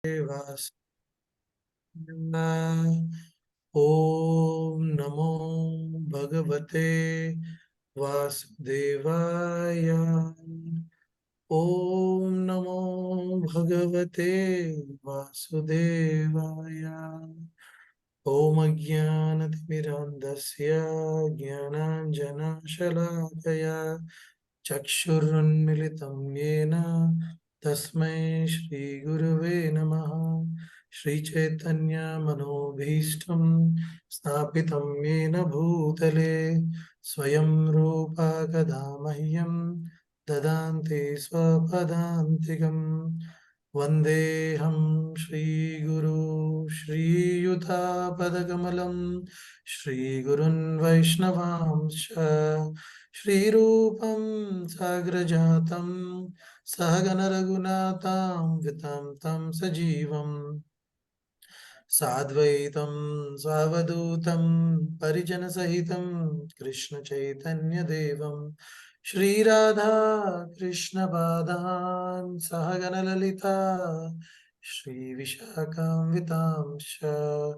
Vyasa Deva. Om Namo Bhagavate Vasudevaya. Om Namo Bhagavate Vasudevaya. Om Ajnanatimirandasya Jnananjanashalakaya Chakshurunmilitam Yena Tasmai Shri Gurave Namaha. Shri Chaitanya Manobhishtam Sthapitam Yena Bhutale Swayam Rupa Kadamahyam Dadanti Swapadantikam Vandeham Shri Guru Shri Yuta Padakamalam Shri Gurun Vaishnavamsha Shri Rupam Sagrajatam Sahagana Raghunatam Vitam Tam Sajivam Sadvaitam Savadutam Parijana Sahitam Krishna Chaitanya Devam Shri Radha Krishna Padan Sahagana Lalita Shri Vishakam Vitamsha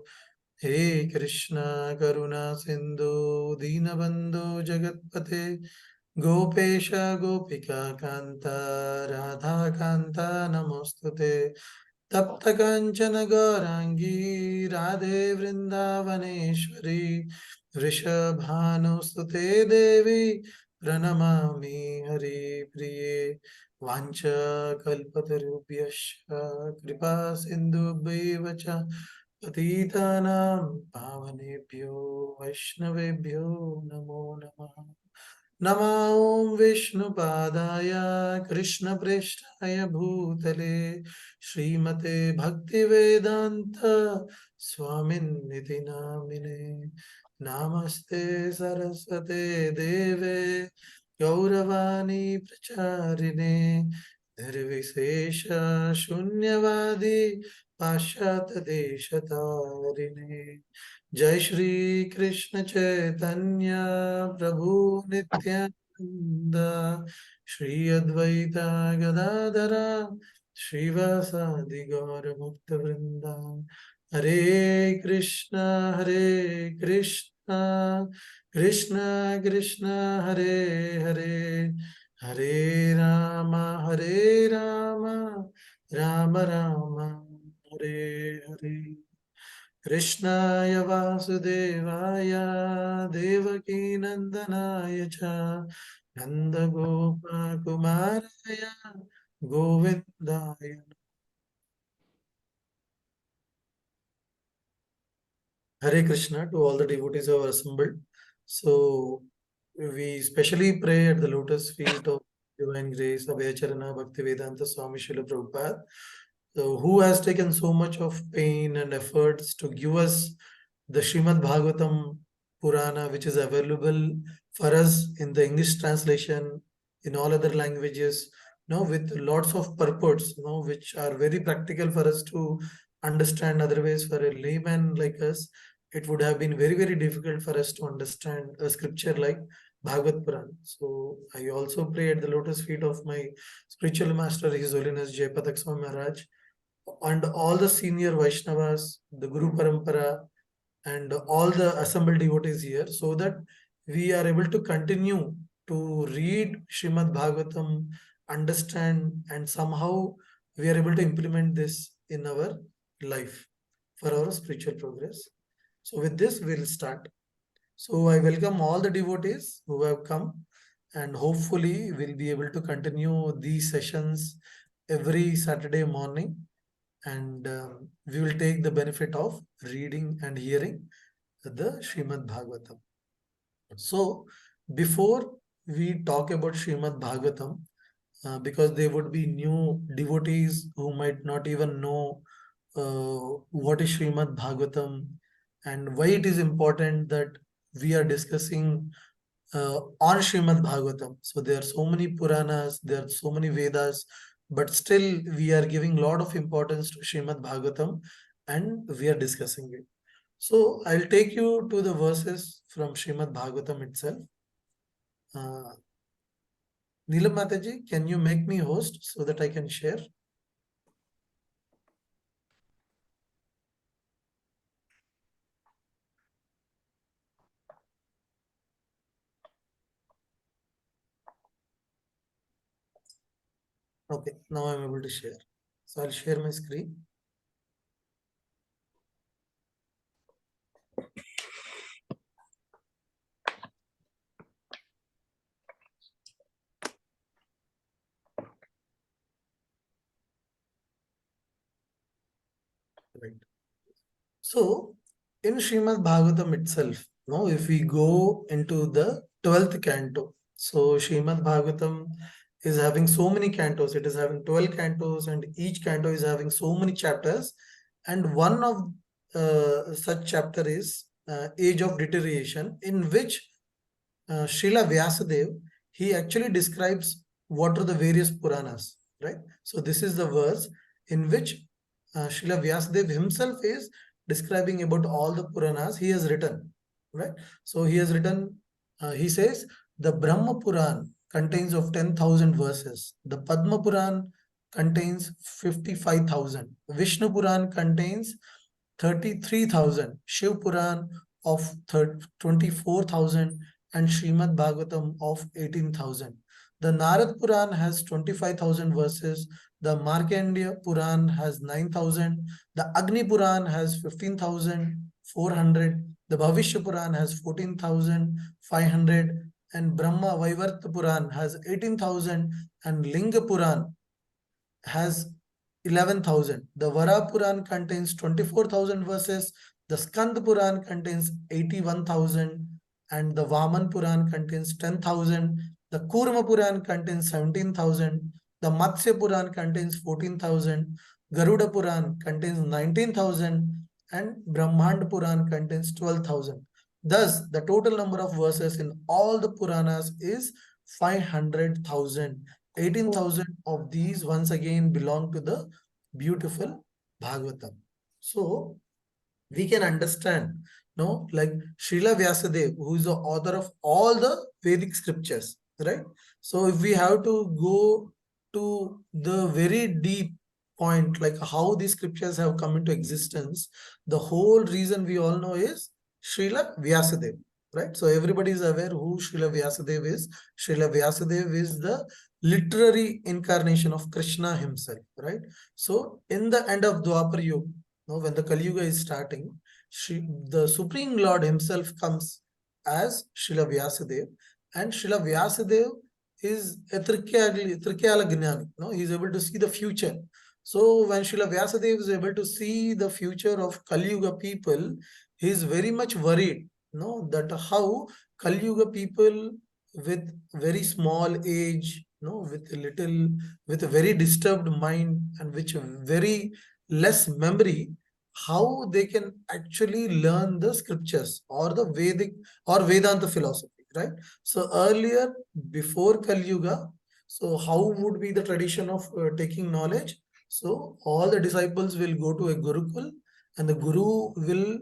He Krishna Karuna Sindhu Dinabandhu Jagatpate Gopesha Gopika Kanta Radha Kanta Namostute तप्त कंचन गौरांगी राधे वृंदावनेश्वरी वृषभानुसुते देवी प्रणमामि हरिप्रिये वाञ्छाकल्पतरुभ्यश्च कृपा सिन्धुभ्यैव च पतितानां पावनेभ्यो वैष्णवेभ्यो नमो नमः नमो ॐ विष्णुपादाय कृष्णप्रेष्ठाय भूतले श्रीमते भक्तिवेदान्त स्वामिन्निति नामिने नमस्ते सरस्वते देवे गौरवाणी प्रचारिणे निर्विशेष शून्यवादी पाश्चात्यदेशतारिणे जय श्री कृष्ण चैतन्य प्रभु नित्यानंद श्री अद्वैता गदाधरा श्रीवासादि गौर भक्त वृंदा हरे कृष्ण कृष्ण कृष्ण हरे हरे हरे राम राम राम हरे हरे कृष्णाय वासुदेवाय देवकीनन्दनाय च नन्दगोपकुमाराय गोविन्दाय Hare Krishna to all the devotees who are assembled. So we specially pray at the lotus feet of Divine Grace, Abhayacharana Bhaktivedanta Swami Srila Prabhupada, so who has taken so much of pain and efforts to give us the Srimad Bhagavatam Purana, which is available for us in the English translation, in all other languages, with lots of purports, which are very practical for us to understand. Otherwise, for a layman like us, it would have been very, very difficult for us to understand a scripture like Bhagavad Purana. So I also pray at the lotus feet of my spiritual master, His Holiness Jaipatak Swami Maharaj, and all the senior Vaishnavas, the Guru Parampara, and all the assembled devotees here, so that we are able to continue to read Srimad Bhagavatam, understand, and somehow we are able to implement this in our life for our spiritual progress. So with this, we'll start. So I welcome all the devotees who have come, and hopefully we'll be able to continue these sessions every Saturday morning, and we will take the benefit of reading and hearing the Srimad Bhagavatam. So before we talk about Srimad Bhagavatam, because there would be new devotees who might not even know what is Srimad Bhagavatam and why it is important that we are discussing on Srimad Bhagavatam. So there are so many Puranas, there are so many Vedas, but still we are giving a lot of importance to Srimad Bhagavatam and we are discussing it. So I'll take you to the verses from Srimad Bhagavatam itself. Neelam Mataji, can you make me host so that I can share? Okay, now I'm able to share. So I'll share my screen. Right. So in Srimad Bhagavatam itself, no, if we go into the 12th canto, so Srimad Bhagavatam is having so many cantos. It is having 12 cantos, and each canto is having so many chapters. And one of such chapter is Age of Deterioration, in which Srila Vyasadeva, he actually describes what are the various Puranas, right? So this is the verse in which Srila Vyasadeva himself is describing about all the Puranas he has written, right? So he has written, he says, the Brahma Puran contains of 10,000 verses. The Padma Puran contains 55,000. Vishnu Puran contains 33,000. Shiv Puran of 24,000 and Srimad Bhagavatam of 18,000. The Narad Puran has 25,000 verses. The Markandeya Puran has 9,000. The Agni Puran has 15,400. The Bhavishya Puran has 14,500. And Brahma Vaivarta Puran has 18,000. And Linga Puran has 11,000. The Vara Puran contains 24,000 verses. The Skand Puran contains 81,000. And the Vaman Puran contains 10,000. The Kurma Puran contains 17,000. The Matsya Puran contains 14,000. Garuda Puran contains 19,000. And Brahmand Puran contains 12,000. Thus, the total number of verses in all the Puranas is 500,000. 18,000 of these once again belong to the beautiful Bhagavatam. So we can understand, no, like Srila Vyasadeva, who is the author of all the Vedic scriptures, right? So if we have to go to the very deep point, like how these scriptures have come into existence, the whole reason we all know is Srila Vyasadeva, right? So everybody is aware who Srila Vyasadeva is. Srila Vyasadeva is the literary incarnation of Krishna himself, right? So in the end of Dwapar Yuga, when the Kali Yuga is starting, the Supreme Lord himself comes as Srila Vyasadeva, and Srila Vyasadeva is a Trikyala Gnani. No, he is able to see the future. So when Srila Vyasadeva is able to see the future of Kali Yuga people, he is very much worried, no, that how Kali Yuga people with very small age, no, with a very disturbed mind and which very less memory, how they can actually learn the scriptures or the Vedic or Vedanta philosophy, right? So earlier, before Kali Yuga, so how would be the tradition of taking knowledge? So all the disciples will go to a Gurukul, and the Guru will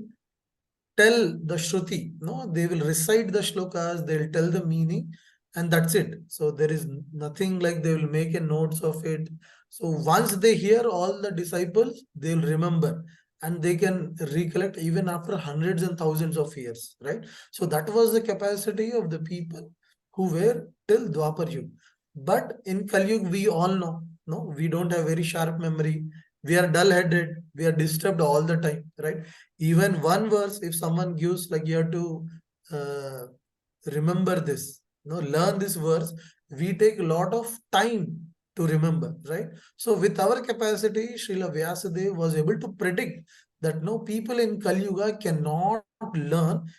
tell the Shruti, no, they will recite the shlokas, they'll tell the meaning, and that's it. So there is nothing like they will make a notes of it. So once they hear all the disciples, they'll remember and they can recollect even after hundreds and thousands of years, right? So that was the capacity of the people who were till Dwapar Yuga. But in Kali Yuga, we all know, no, we don't have very sharp memory. We are dull-headed. We are disturbed all the time, right? Even one verse, if someone gives, like you have to uh, remember this, learn this verse, we take a lot of time to remember, right? So with our capacity, Srila Vyasadeva was able to predict that no, people in Kali Yuga cannot learn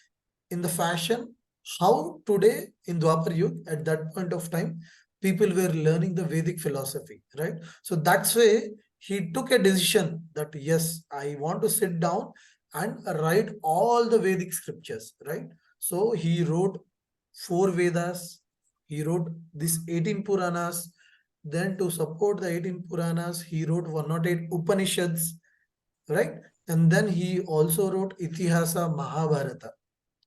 in the fashion how today in Dwapar Yuga, at that point of time, people were learning the Vedic philosophy, right? So that's why he took a decision that yes, I want to sit down and write all the Vedic scriptures, right? So he wrote 4 Vedas, he wrote these 18 Puranas. Then to support the 18 Puranas, he wrote 108 Upanishads, right? And then he also wrote Itihasa Mahabharata,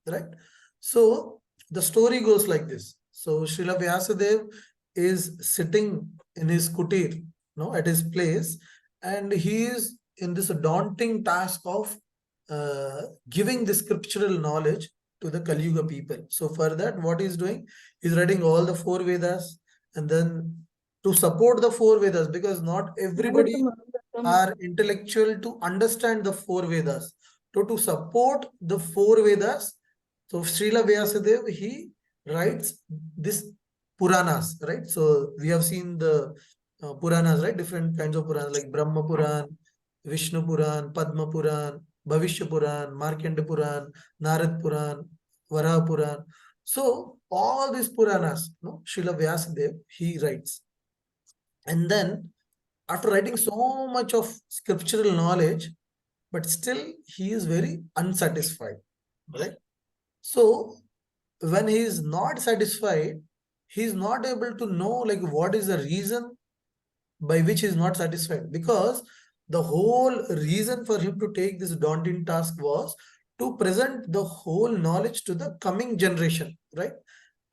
right? So the story goes like this. So Srila Vyasadeva is sitting in his kutir, no, at his place, and he is in this daunting task of giving the scriptural knowledge to the Kali Yuga people. So for that, what he's doing, he's writing all the 4 Vedas, and then to support the four Vedas, because not everybody are intellectual to understand the four Vedas. So to support the four Vedas, so Srila Vyasadeva, he writes this Puranas, right? So we have seen the Puranas, right? Different kinds of Puranas like Brahma Puran, Vishnu Puran, Padma Puran, Bhavishya Puran, Markanda Puran, Narad Puran, Varaha Puran. So all these Puranas, no, Srila Vyasadeva, he writes. And then after writing so much of scriptural knowledge, but still he is very unsatisfied, right? So when he is not satisfied, he is not able to know like what is the reason by which he is not satisfied, because the whole reason for him to take this daunting task was to present the whole knowledge to the coming generation, right?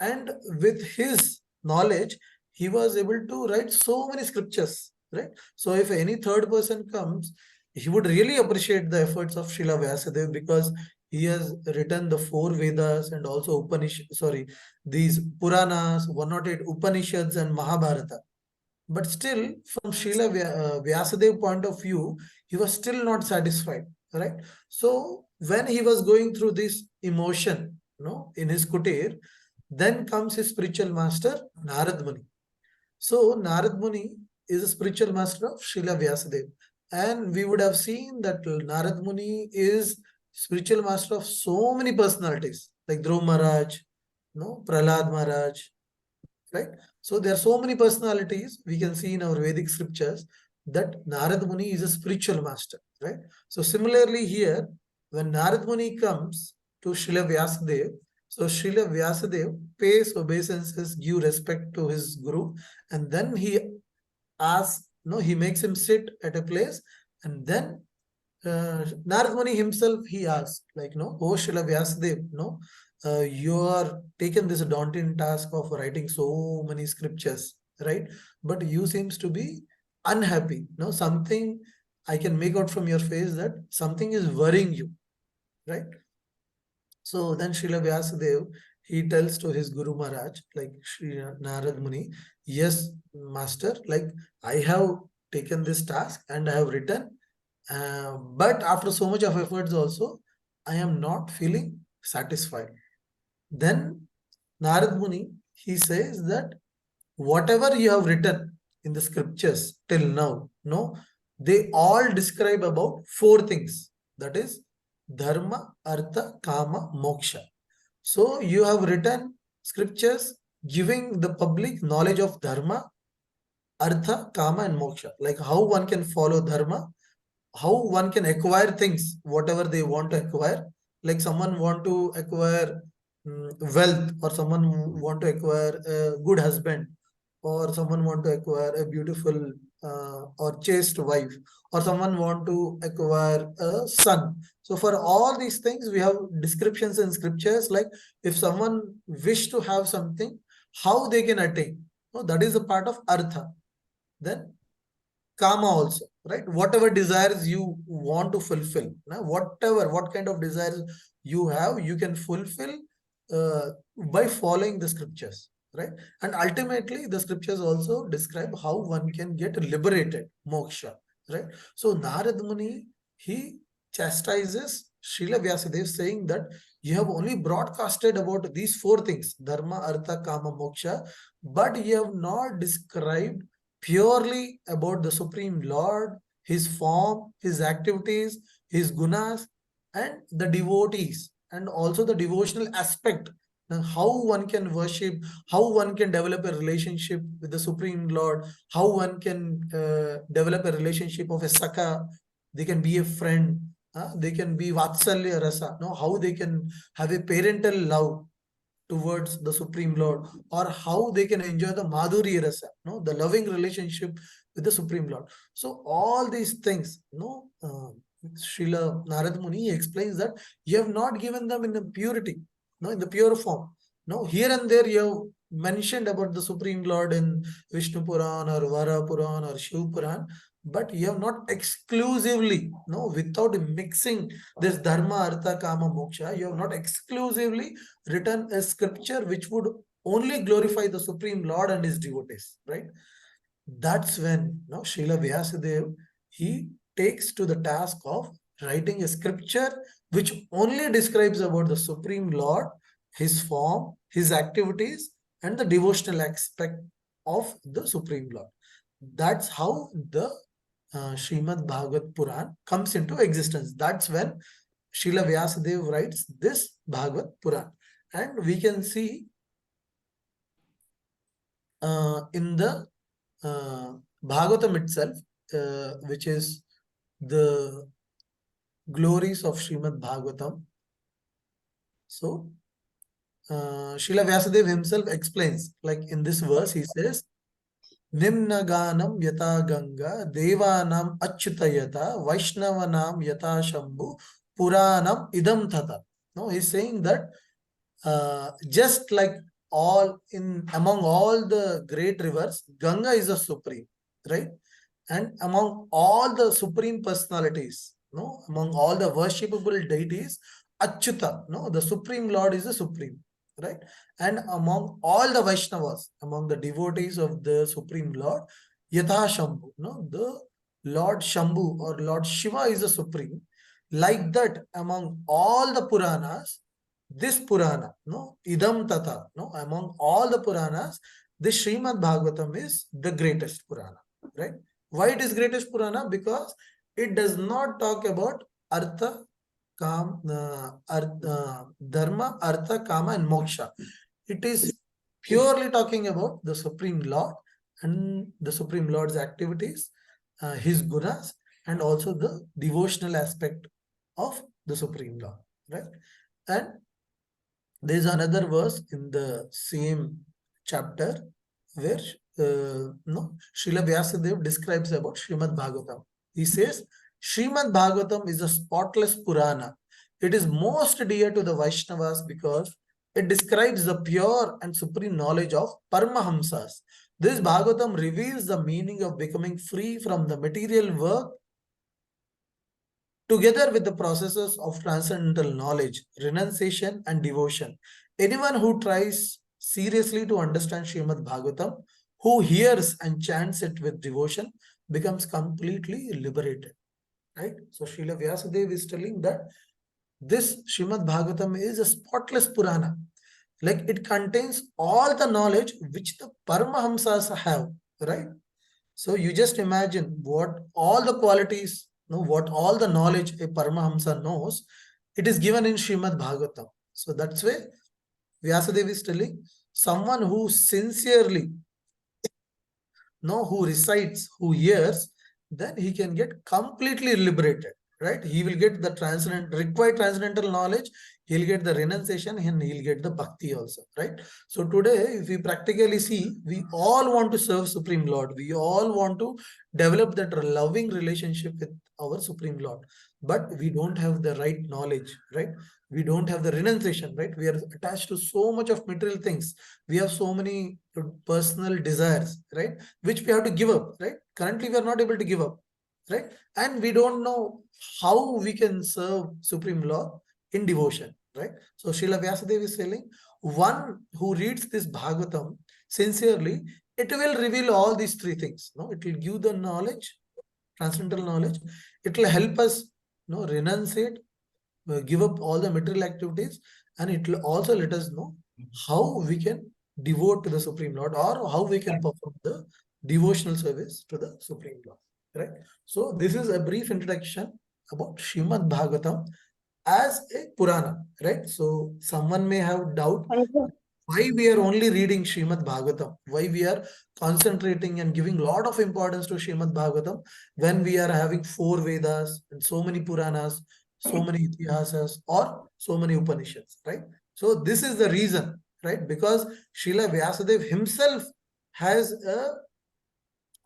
And with his knowledge, he was able to write so many scriptures, right? So if any third person comes, he would really appreciate the efforts of Srila Vyasadeva, because he has written the four Vedas and also these Puranas, 108 Upanishads and Mahabharata. But still, from Srila Vyasadeva point of view, he was still not satisfied, right? So when he was going through this emotion, in his kutir, then comes his spiritual master, Narad Muni. So Narad Muni is a spiritual master of Srila Vyasadeva. And we would have seen that Narad Muni is spiritual master of so many personalities, like Dhruv Maharaj, Prahlad Maharaj, right? So there are so many personalities we can see in our Vedic scriptures that Narad Muni is a spiritual master, right? So similarly here, when Narad Muni comes to Srila Vyasadeva, so Srila Vyasadeva pays obeisances, give respect to his guru, and then he asks, he makes him sit at a place, and then Narad Muni himself, he asks, like, oh Srila Vyasadeva, you are taken this daunting task of writing so many scriptures, right? But you seems to be unhappy. Something I can make out from your face that something is worrying you, right? So then Srila Vyasadeva, he tells to his Guru Maharaj, like Sri Narad Muni, yes, master, like I have taken this task and I have written, but after so much of efforts also, I am not feeling satisfied. Then Narad Muni, he says that whatever you have written in the scriptures till now, they all describe about four things. That is Dharma, Artha, Kama, Moksha. So you have written scriptures giving the public knowledge of Dharma, Artha, Kama and Moksha. Like how one can follow Dharma, how one can acquire things, whatever they want to acquire. Like someone want to acquire wealth, or someone want to acquire a good husband, or someone want to acquire a beautiful or chaste wife, or someone want to acquire a son. So for all these things, we have descriptions in scriptures, like if someone wish to have something, how they can attain. That is a part of Artha. Then Kama also, right? Whatever desires you want to fulfill, what kind of desires you have, you can fulfill by following the scriptures, right? And ultimately, the scriptures also describe how one can get liberated, moksha, right? So Narad Muni, he chastises Srila Vyasadeva, saying that you have only broadcasted about these four things, Dharma, Artha, Kama, Moksha, but you have not described purely about the Supreme Lord, his form, his activities, his gunas, and the devotees, and also the devotional aspect. Now, how one can worship, how one can develop a relationship with the Supreme Lord, how one can develop a relationship of a Sakha, they can be a friend, they can be Vatsalya Rasa, how they can have a parental love towards the Supreme Lord, or how they can enjoy the Madhurya Rasa, the loving relationship with the Supreme Lord. So all these things, Srila Narad Muni explains that you have not given them in the purity, in the pure form. Here and there you have mentioned about the Supreme Lord in Vishnu Puran or Vara Puran or Shiv Puran, but you have not exclusively, without mixing this Dharma, Artha, Kama, Moksha, you have not exclusively written a scripture which would only glorify the Supreme Lord and his devotees, right? That's when Srila Vyasa Deva, he takes to the task of writing a scripture which only describes about the Supreme Lord, his form, his activities, and the devotional aspect of the Supreme Lord. That's how the Srimad Bhagavat Puran comes into existence. That's when Srila Vyasadeva writes this Bhagavat Puran. And we can see in the Bhagavatam itself, which is the glories of Srimad Bhagavatam. So, Srila Vyasadeva himself explains, like in this verse, he says, Nimna Ganam Yata Ganga, Devanam Achyutayata, Vaishnavanam Yata Shambhu, Puranam Idam Tata. No, he's saying that just like among all the great rivers, Ganga is the supreme, right? And among all the supreme personalities, among all the worshipable deities, Achyuta, the Supreme Lord is the supreme, right? And among all the Vaishnavas, among the devotees of the Supreme Lord, Yatha Shambhu, the Lord Shambhu or Lord Shiva is the supreme. Like that, among all the Puranas, this Purana, Idam Tata, among all the Puranas, this Srimad Bhagavatam is the greatest Purana, right? Why it is greatest Purana? Because it does not talk about Artha, Dharma, Artha, Kama, and Moksha. It is purely talking about the Supreme Lord and the Supreme Lord's activities, his gunas, and also the devotional aspect of the Supreme Lord, right? And there is another verse in the same chapter where Srila Vyasadeva describes about Srimad Bhagavatam. He says, Srimad Bhagavatam is a spotless Purana. It is most dear to the Vaishnavas because it describes the pure and supreme knowledge of Paramahamsas. This Bhagavatam reveals the meaning of becoming free from the material work together with the processes of transcendental knowledge, renunciation, and devotion. Anyone who tries seriously to understand Srimad Bhagavatam, who hears and chants it with devotion, becomes completely liberated. Right? So Srila Vyasadeva is telling that this Srimad Bhagavatam is a spotless Purana. Like it contains all the knowledge which the Paramahamsas have, right? So you just imagine what all the qualities, what all the knowledge a Paramahamsa knows, it is given in Srimad Bhagavatam. So that's why Vyasadeva is telling someone who sincerely, who recites, who hears, then he can get completely liberated, right? He will get the required transcendental knowledge, he'll get the renunciation, and he'll get the bhakti also, right? So today, if we practically see, we all want to serve Supreme Lord. We all want to develop that loving relationship with our Supreme Lord. But we don't have the right knowledge, right? We don't have the renunciation, right? We are attached to so much of material things. We have so many personal desires, right? Which we have to give up, right? Currently, we are not able to give up, right? And we don't know how we can serve Supreme Lord in devotion, right? So Srila Vyasadeva is telling, one who reads this Bhagavatam sincerely, it will reveal all these three things. It will give the knowledge, transcendental knowledge. It will help us, renunciate, give up all the material activities, and it will also let us know how we can devote to the Supreme Lord or how we can perform the devotional service to the Supreme Lord, right? So this is a brief introduction about Srimad Bhagavatam as a Purana, right? So someone may have doubt why we are only reading Srimad Bhagavatam, why we are concentrating and giving a lot of importance to Srimad Bhagavatam when we are having 4 Vedas and so many Puranas, so many Itihasas or so many Upanishads, right? So this is the reason, right? Because Srila Vyasadeva himself has a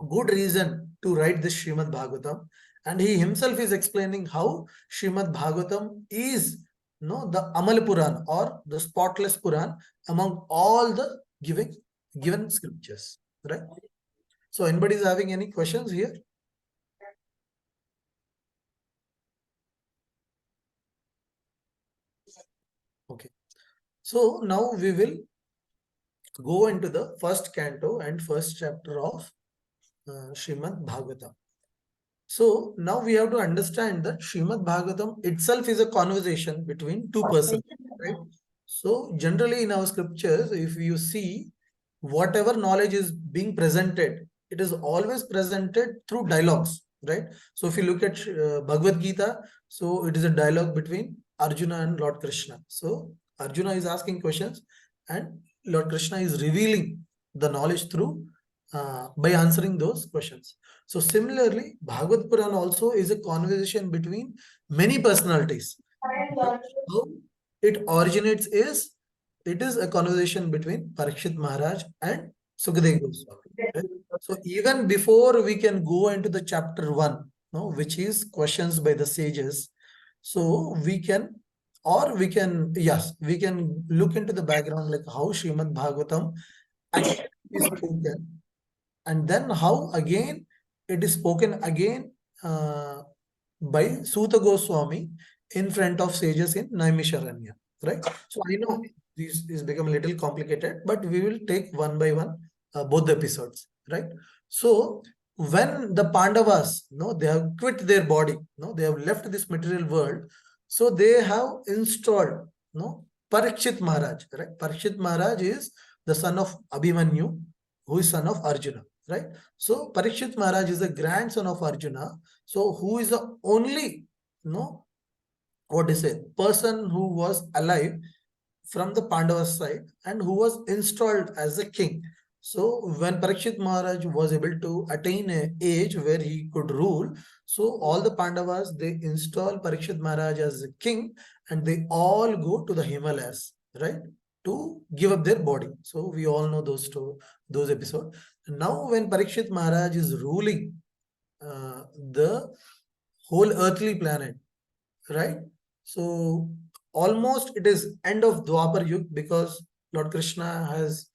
good reason to write this Srimad Bhagavatam, and he himself is explaining how Srimad Bhagavatam is the Amal Puran or the spotless Puran among all the given scriptures, right? So anybody is having any questions here? Okay. So now we will go into the first canto and first chapter of Srimad Bhagavatam. So now we have to understand that Srimad Bhagavatam itself is a conversation between two persons, right? So generally in our scriptures, if you see whatever knowledge is being presented, it is always presented through dialogues, right? So if you look at Bhagavad Gita, so it is a dialogue between Arjuna and Lord Krishna. So Arjuna is asking questions and Lord Krishna is revealing the knowledge through by answering those questions. So similarly, Bhagavad Purana also is a conversation between many personalities. But how it originates is, it is a conversation between Parikshit Maharaj and Sukhdev Goswami. Right? So even before we can go into the chapter 1, no, which is questions by the sages, so we can, or we can, yes, we can look into the background like how Srimad Bhagavatam actually is spoken, and then how again it is spoken again by Suta Goswami in front of sages in Naimisharanya, right? So I know this is become a little complicated, but we will take one by one both the episodes, right? So when the Pandavas, no, they have quit their body, no, they have left this material world, so they have installed, no, Parikshit Maharaj, right? Parikshit Maharaj is the son of Abhimanyu, who is son of Arjuna, right? So Parikshit Maharaj is the grandson of Arjuna. So who is the only, no, what is it, person who was alive from the Pandavas side and who was installed as a king. So when Parikshit Maharaj was able to attain an age where he could rule, so all the Pandavas, they install Parikshit Maharaj as a king and they all go to the Himalayas, right, to give up their body. So we all know those episodes. Now when Parikshit Maharaj is ruling the whole earthly planet, right? So almost it is end of Dwapar Yug, because Lord Krishna has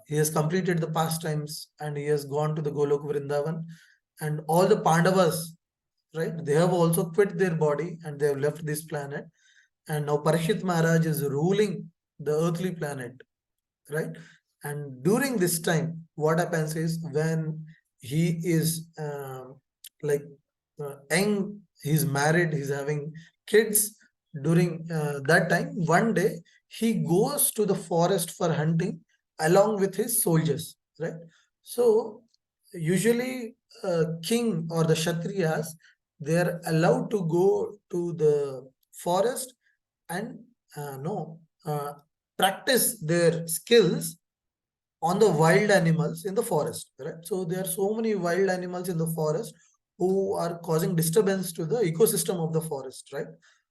he has completed the pastimes and he has gone to the Golok Vrindavan, and all the Pandavas, right, they have also quit their body and they have left this planet, and now Parikshit Maharaj is ruling the earthly planet, right? And during this time, what happens is when he is like young, he's married, he's having kids. During that time, one day he goes to the forest for hunting along with his soldiers, right? So usually king or the Kshatriyas, they are allowed to go to the forest and no practice their skills on the wild animals in the forest, right? So there are so many wild animals in the forest who are causing disturbance to the ecosystem of the forest, right?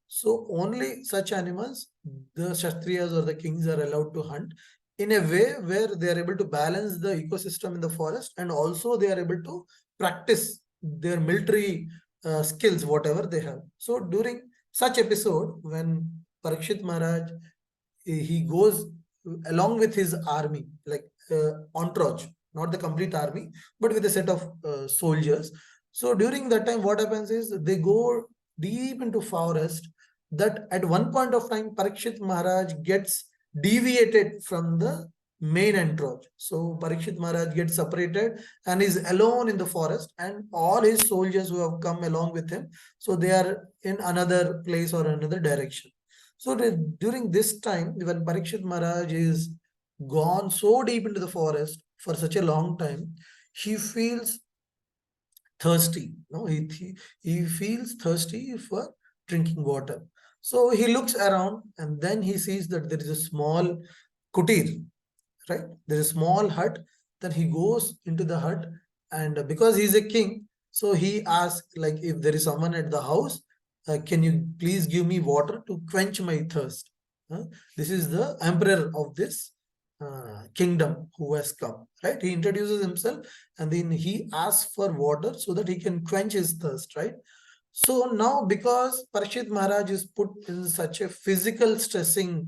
So only such animals the Kshatriyas or the kings are allowed to hunt in a way where they are able to balance the ecosystem in the forest, and also they are able to practice their military skills, whatever they have. So during such episode, when Parikshit Maharaj, he goes along with his army, like entourage, not the complete army, but with a set of soldiers. So during that time, what happens is they go deep into forest. That at one point of time, Parikshit Maharaj gets deviated from the main entourage. So Parikshit Maharaj gets separated and is alone in the forest, and all his soldiers who have come along with him, so they are in another place or another direction. So during this time, when Parikshit Maharaj is gone so deep into the forest for such a long time, he feels thirsty. No, he feels thirsty for drinking water. So he looks around and then he sees that there is a small kutir, right? There's a small hut. Then he goes into the hut, and because he's a king, so he asks, like, if there is someone at the house, can you please give me water to quench my thirst? This is the emperor of this kingdom who has come, right? He introduces himself and then he asks for water so that he can quench his thirst, right? So now, because Parikshit Maharaj is put in such a physical stressing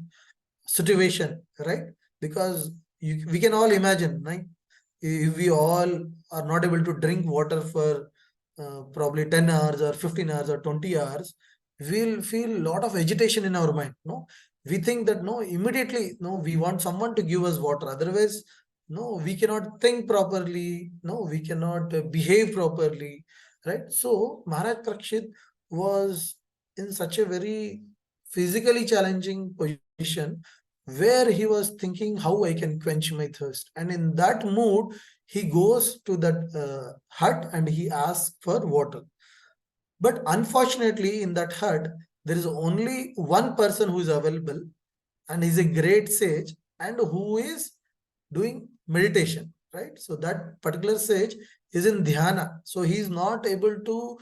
situation, right? Because we can all imagine, right? If we all are not able to drink water for probably 10 hours or 15 hours or 20 hours, we'll feel a lot of agitation in our mind. No, we think that no, immediately, no, we want someone to give us water. Otherwise, No, we cannot think properly. No, we cannot behave properly. Right? So Maharaj Parikshit was in such a very physically challenging position where he was thinking how I can quench my thirst. And in that mood, he goes to that hut and he asks for water. But unfortunately, in that hut, there is only one person who is available, and he's a great sage and who is doing meditation, right? So that particular sage is in dhyana. So he's not able to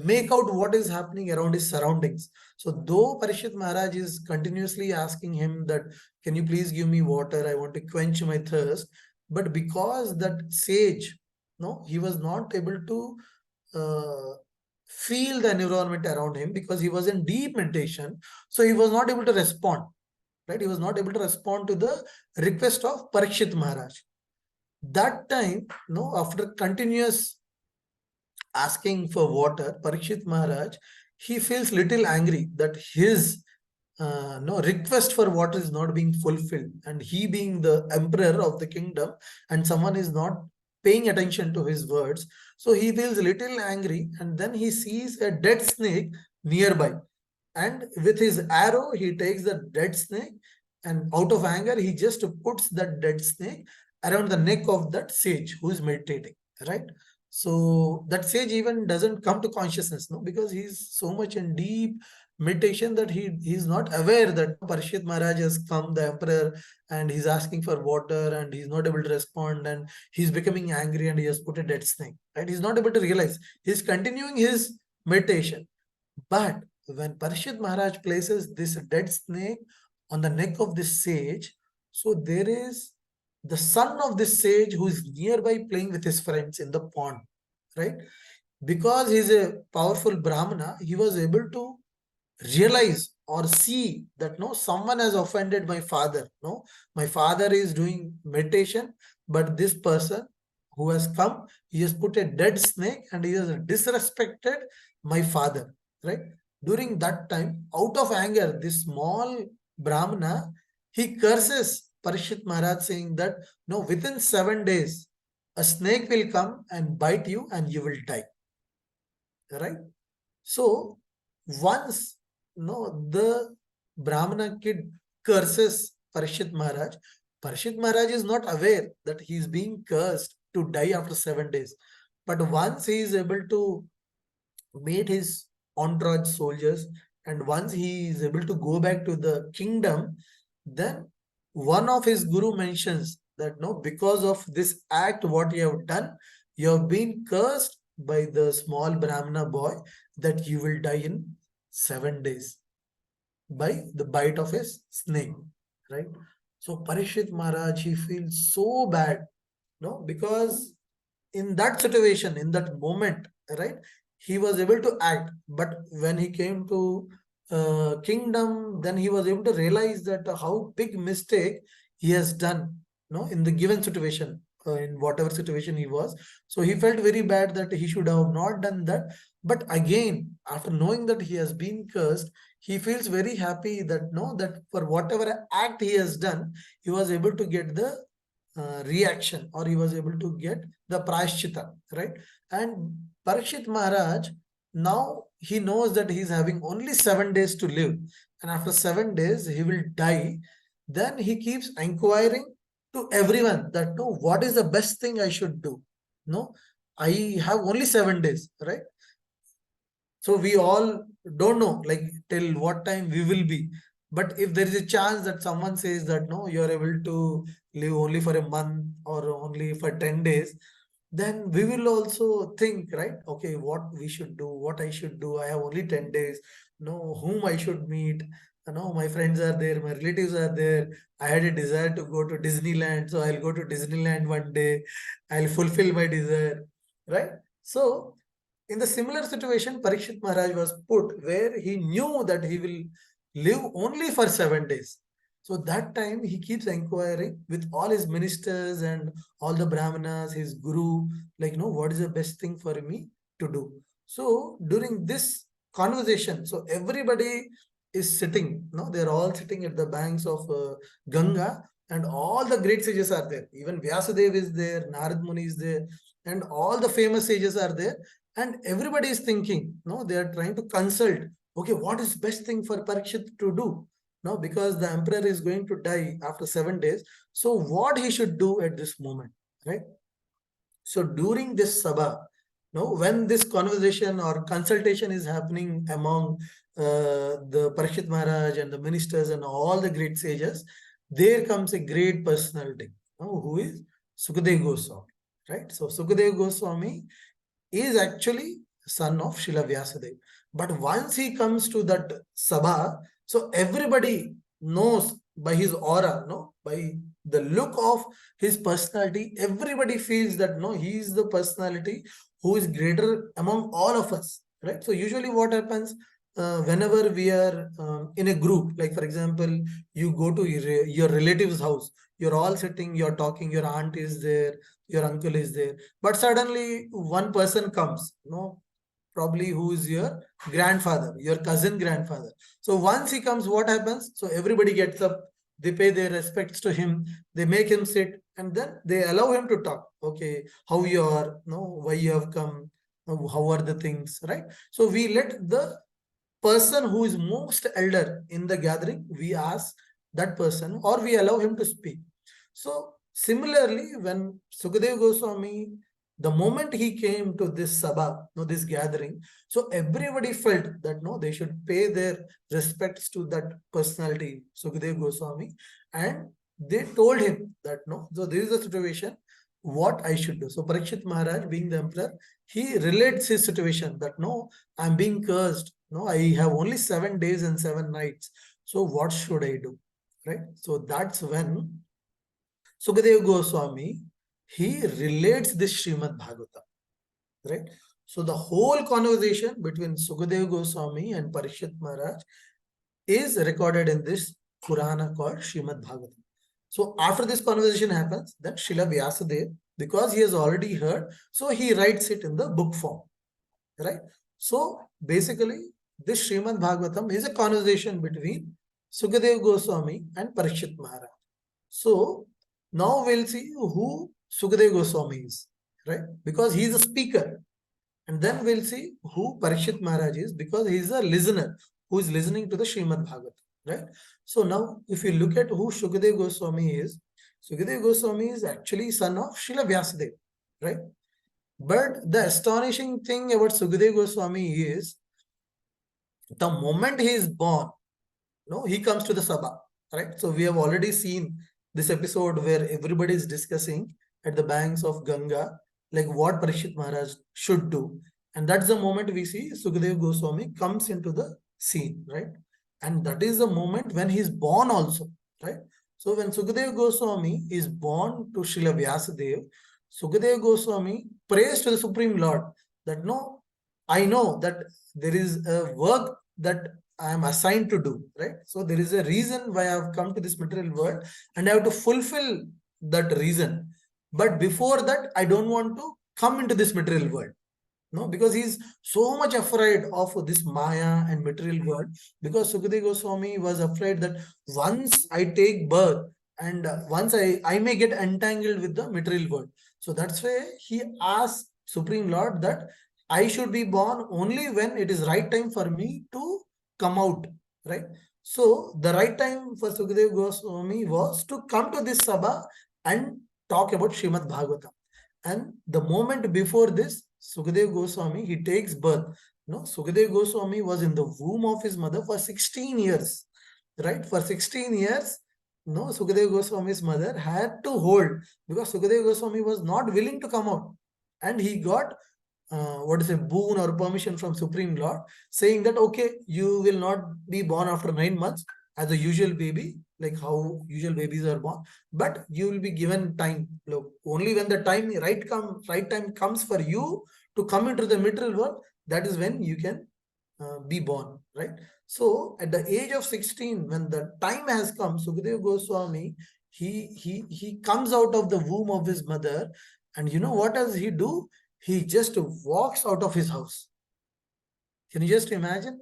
make out what is happening around his surroundings. So though Parishit Maharaj is continuously asking him that, can you please give me water? I want to quench my thirst. But because that sage, no, he was not able to feel the environment around him because he was in deep meditation. So he was not able to respond, right? He was not able to respond to the request of Parikshit Maharaj. That time, no, after continuous asking for water, Parikshit Maharaj, he feels little angry that his no request for water is not being fulfilled, and he being the emperor of the kingdom and someone is not paying attention to his words, so he feels little angry, and then he sees a dead snake nearby, and with his arrow he takes the dead snake, and out of anger he just puts that dead snake around the neck of that sage who is meditating, right? So that sage even doesn't come to consciousness, no, because he's so much in deep meditation that he's not aware that Parishit Maharaj has come, the emperor, and he's asking for water and he's not able to respond, and he's becoming angry and he has put a dead snake, right? He's not able to realize. He's continuing his meditation. But when Parishit Maharaj places this dead snake on the neck of this sage, so there is the son of this sage who is nearby playing with his friends in the pond, right? Because he's a powerful Brahmana, he was able to realize or see that no, someone has offended my father. No, my father is doing meditation, but this person who has come, he has put a dead snake and he has disrespected my father, right? During that time, out of anger, this small Brahmana, he curses Parishit Maharaj, saying that no, within 7 days, a snake will come and bite you and you will die, right? So once no, the Brahmana kid curses Parishit Maharaj, Parishit Maharaj is not aware that he is being cursed to die after 7 days. But once he is able to meet his entourage soldiers, and once he is able to go back to the kingdom, then one of his guru mentions that no, because of this act, what you have done, you have been cursed by the small Brahmana boy that you will die in 7 days by the bite of a snake, right? So Parishit Maharaj, he feels so bad, no, because in that situation, in that moment, right, he was able to act. But when he came to kingdom, then he was able to realize that how big mistake he has done, no, in the given situation, in whatever situation he was. So he felt very bad that he should have not done that. But again, after knowing that he has been cursed, he feels very happy that no, that for whatever act he has done, he was able to get the reaction, or he was able to get the prashchita, right? And Parikshit Maharaj, now he knows that he is having only 7 days to live, and after 7 days he will die. Then he keeps inquiring to everyone that no, what is the best thing I should do? No, I have only 7 days, right? So we all don't know like till what time we will be. But if there is a chance that someone says that no, you're able to live only for a month or only for 10 days, then we will also think, right? Okay, what we should do, what I should do. I have only 10 days. No, whom I should meet. My friends are there, my relatives are there. I had a desire to go to Disneyland, so I'll go to Disneyland one day. I'll fulfill my desire, right? So in the similar situation, Parikshit Maharaj was put where he knew that he will live only for 7 days. So that time he keeps inquiring with all his ministers and all the Brahmanas, his guru, like, what is the best thing for me to do? So during this conversation, so everybody is sitting, they're all sitting at the banks of Ganga, and all the great sages are there. Even Vyasa Deva is there, Narad Muni is there, and all the famous sages are there. And everybody is thinking, no, they are trying to consult, okay, what is best thing for Parikshit to do? No, because the emperor is going to die after 7 days. So what he should do at this moment, right? So during this sabha, no, when this conversation or consultation is happening among the Parikshit Maharaj and the ministers and all the great sages, there comes a great personality, no, who is Sukhdev Goswami, right? So Sukhdev Goswami is actually son of Srila Vyasa Deva. But once he comes to that sabha, so everybody knows by his aura, no, by the look of his personality, everybody feels that no, he is the personality who is greater among all of us, right? So usually what happens whenever we are in a group, like for example, you go to your relative's house, you're all sitting, you're talking, your aunt is there, your uncle is there, but suddenly one person comes, no, probably who is your grandfather, your cousin grandfather. So once he comes, what happens? So everybody gets up, they pay their respects to him, they make him sit, and then they allow him to talk. Okay, how you are, no, why you have come, how are the things, right? So we let the person who is most elder in the gathering, we ask that person or we allow him to speak. So similarly, when Sukhdev Goswami, the moment he came to this sabha, no, this gathering, so everybody felt that no, they should pay their respects to that personality, Sukhdev Goswami, and they told him that no, so this is the situation, what I should do. So Parikshit Maharaj, being the emperor, he relates his situation that no, I'm being cursed. No, I have only 7 days and 7 nights. So what should I do? Right? So that's when Sukhdev Goswami, he relates this Srimad Bhagavatam. Right? So the whole conversation between Sukhdev Goswami and Parikshit Maharaj is recorded in this Purana called Srimad Bhagavatam. So after this conversation happens, then Srila Vyasa Deva, because he has already heard, so he writes it in the book form. Right? So basically, this Srimad Bhagavatam is a conversation between Sukhdev Goswami and Parikshit Maharaj. So now we'll see who Sukhdev Goswami is, right? Because he is a speaker. And then we'll see who Parikshit Maharaj is, because he is a listener who is listening to the Srimad Bhagavatam, right? So now if you look at who Sukhdev Goswami is actually son of Srila Vyasadeva, right? But the astonishing thing about Sukhdev Goswami is the moment he is born, no, he comes to the sabha, right? So we have already seen this episode where everybody is discussing at the banks of Ganga, like what Parikshit Maharaj should do. And that's the moment we see Sukhdev Goswami comes into the scene, right? And that is the moment when he is born also, right? So when Sukhdev Goswami is born to Srila Vyasadeva, Sukhdev Goswami prays to the Supreme Lord that no, I know that there is a work that I am assigned to do, right? So there is a reason why I have come to this material world and I have to fulfill that reason. But before that, I don't want to come into this material world. No, because he's so much afraid of this Maya and material world, because Sukhdev Goswami was afraid that once I take birth and once I may get entangled with the material world. So that's why he asked Supreme Lord that I should be born only when it is right time for me to come out, right? So the right time for Sukhdev Goswami was to come to this Sabha and talk about Srimad Bhagavatam. And the moment before this, Sukhdev Goswami, he takes birth. No, Sukhdev Goswami was in the womb of his mother for 16 years, right? For 16 years, no, Sukhdev Goswami's mother had to hold, because Sukhdev Goswami was not willing to come out. And he got what is a boon or permission from Supreme Lord, saying that, okay, you will not be born after 9 months as a usual baby, like how usual babies are born, but you will be given time. Look, only when the right time comes for you to come into the material world, that is when you can be born, right? So at the age of 16, when the time has come, Sukhdev Goswami, he comes out of the womb of his mother, and you know what does he do? He just walks out of his house. Can you just imagine?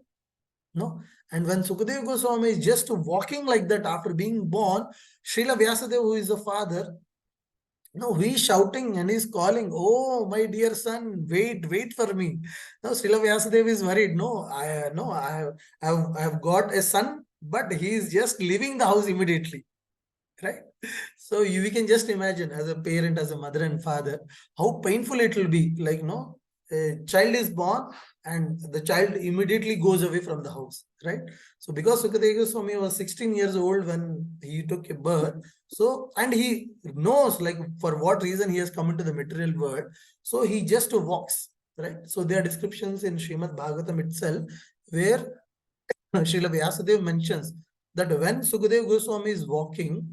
No, and when Sukhdev Goswami is just walking like that after being born, Srila Vyasa Deva, who is the father, no, he's shouting and he's calling, "Oh, my dear son, wait for me." Now, Srila Vyasadeva is worried. I have got a son, but he is just leaving the house immediately, right? So we can just imagine as a parent, as a mother and father, how painful it will be. Like, no, a child is born and the child immediately goes away from the house, right? So because Sukadeva Goswami was 16 years old when he took a birth, so, and he knows like for what reason he has come into the material world, so he just walks, right? So there are descriptions in Srimad Bhagavatam itself where Srila Vyasadeva mentions that when Sukhdev Goswami is walking,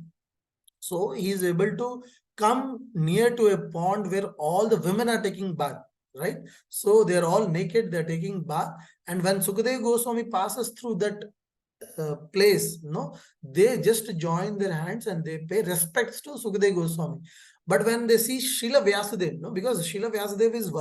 so he is able to come near to a pond where all the women are taking bath, right? So they are all naked, they're taking bath. And when Sukhdev Goswami passes through that place, no, they just join their hands and they pay respects to Sukhdev Goswami. But when they see Srila Vyasadeva, no, because Srila Vyasadeva is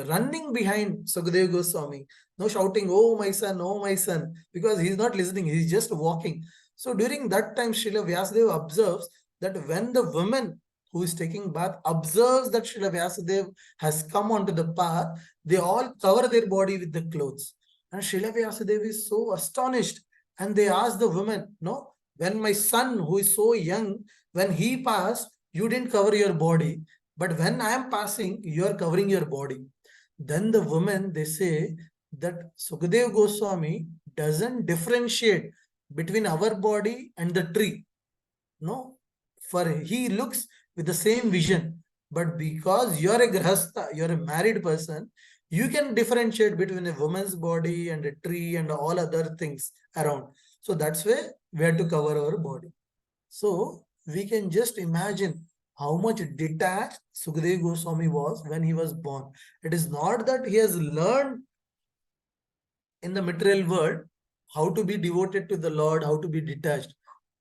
running behind Sukhdev Goswami, no, shouting, oh my son, because he's not listening, he's just walking. So during that time, Srila Vyasadeva observes that when the woman who is taking bath observes that Srila Vyasadeva has come onto the path, they all cover their body with the clothes. And Srila Vyasadeva is so astonished. And they ask the woman, no, when my son who is so young, when he passed, you didn't cover your body. But when I am passing, you are covering your body. Then the women, they say that Sukhdev Goswami doesn't differentiate between our body and the tree. No, for he looks with the same vision. But because you're a grahastha, you're a married person, you can differentiate between a woman's body and a tree and all other things around. So that's why we have to cover our body. So we can just imagine how much detached Sukhdev Goswami was when he was born. It is not that he has learned in the material world how to be devoted to the Lord, how to be detached.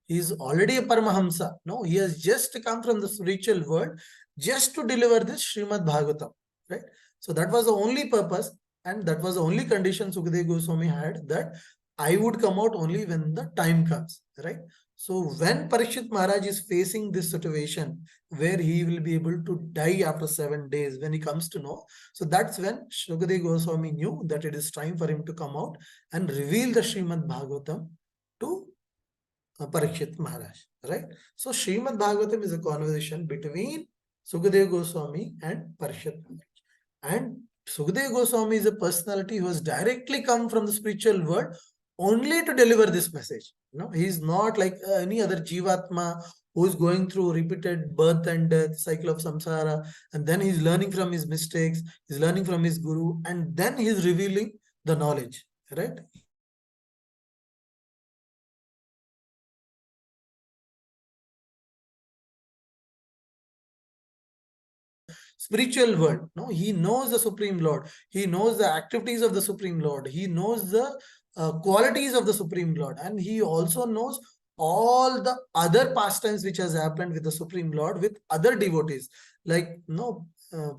He is already a Paramahamsa. No, he has just come from the spiritual world just to deliver this Srimad Bhagavatam. Right? So that was the only purpose and that was the only condition Sukhdev Goswami had, that I would come out only when the time comes. Right? So when Parikshit Maharaj is facing this situation where he will be able to die after 7 days, when he comes to know, so that's when Sukhdev Goswami knew that it is time for him to come out and reveal the Srimad Bhagavatam to Parikshit Maharaj, right? So Srimad Bhagavatam is a conversation between Sukhdev Goswami and Parikshit Maharaj. And Sukhdev Goswami is a personality who has directly come from the spiritual world only to deliver this message. No, he's not like any other Jivatma who is going through repeated birth and death cycle of samsara, and then he's learning from his mistakes, he's learning from his guru, and then he's revealing the knowledge, right? Spiritual world. No, he knows the Supreme Lord. He knows the activities of the Supreme Lord. He knows the qualities of the Supreme Lord, and he also knows all the other pastimes which has happened with the Supreme Lord with other devotees, like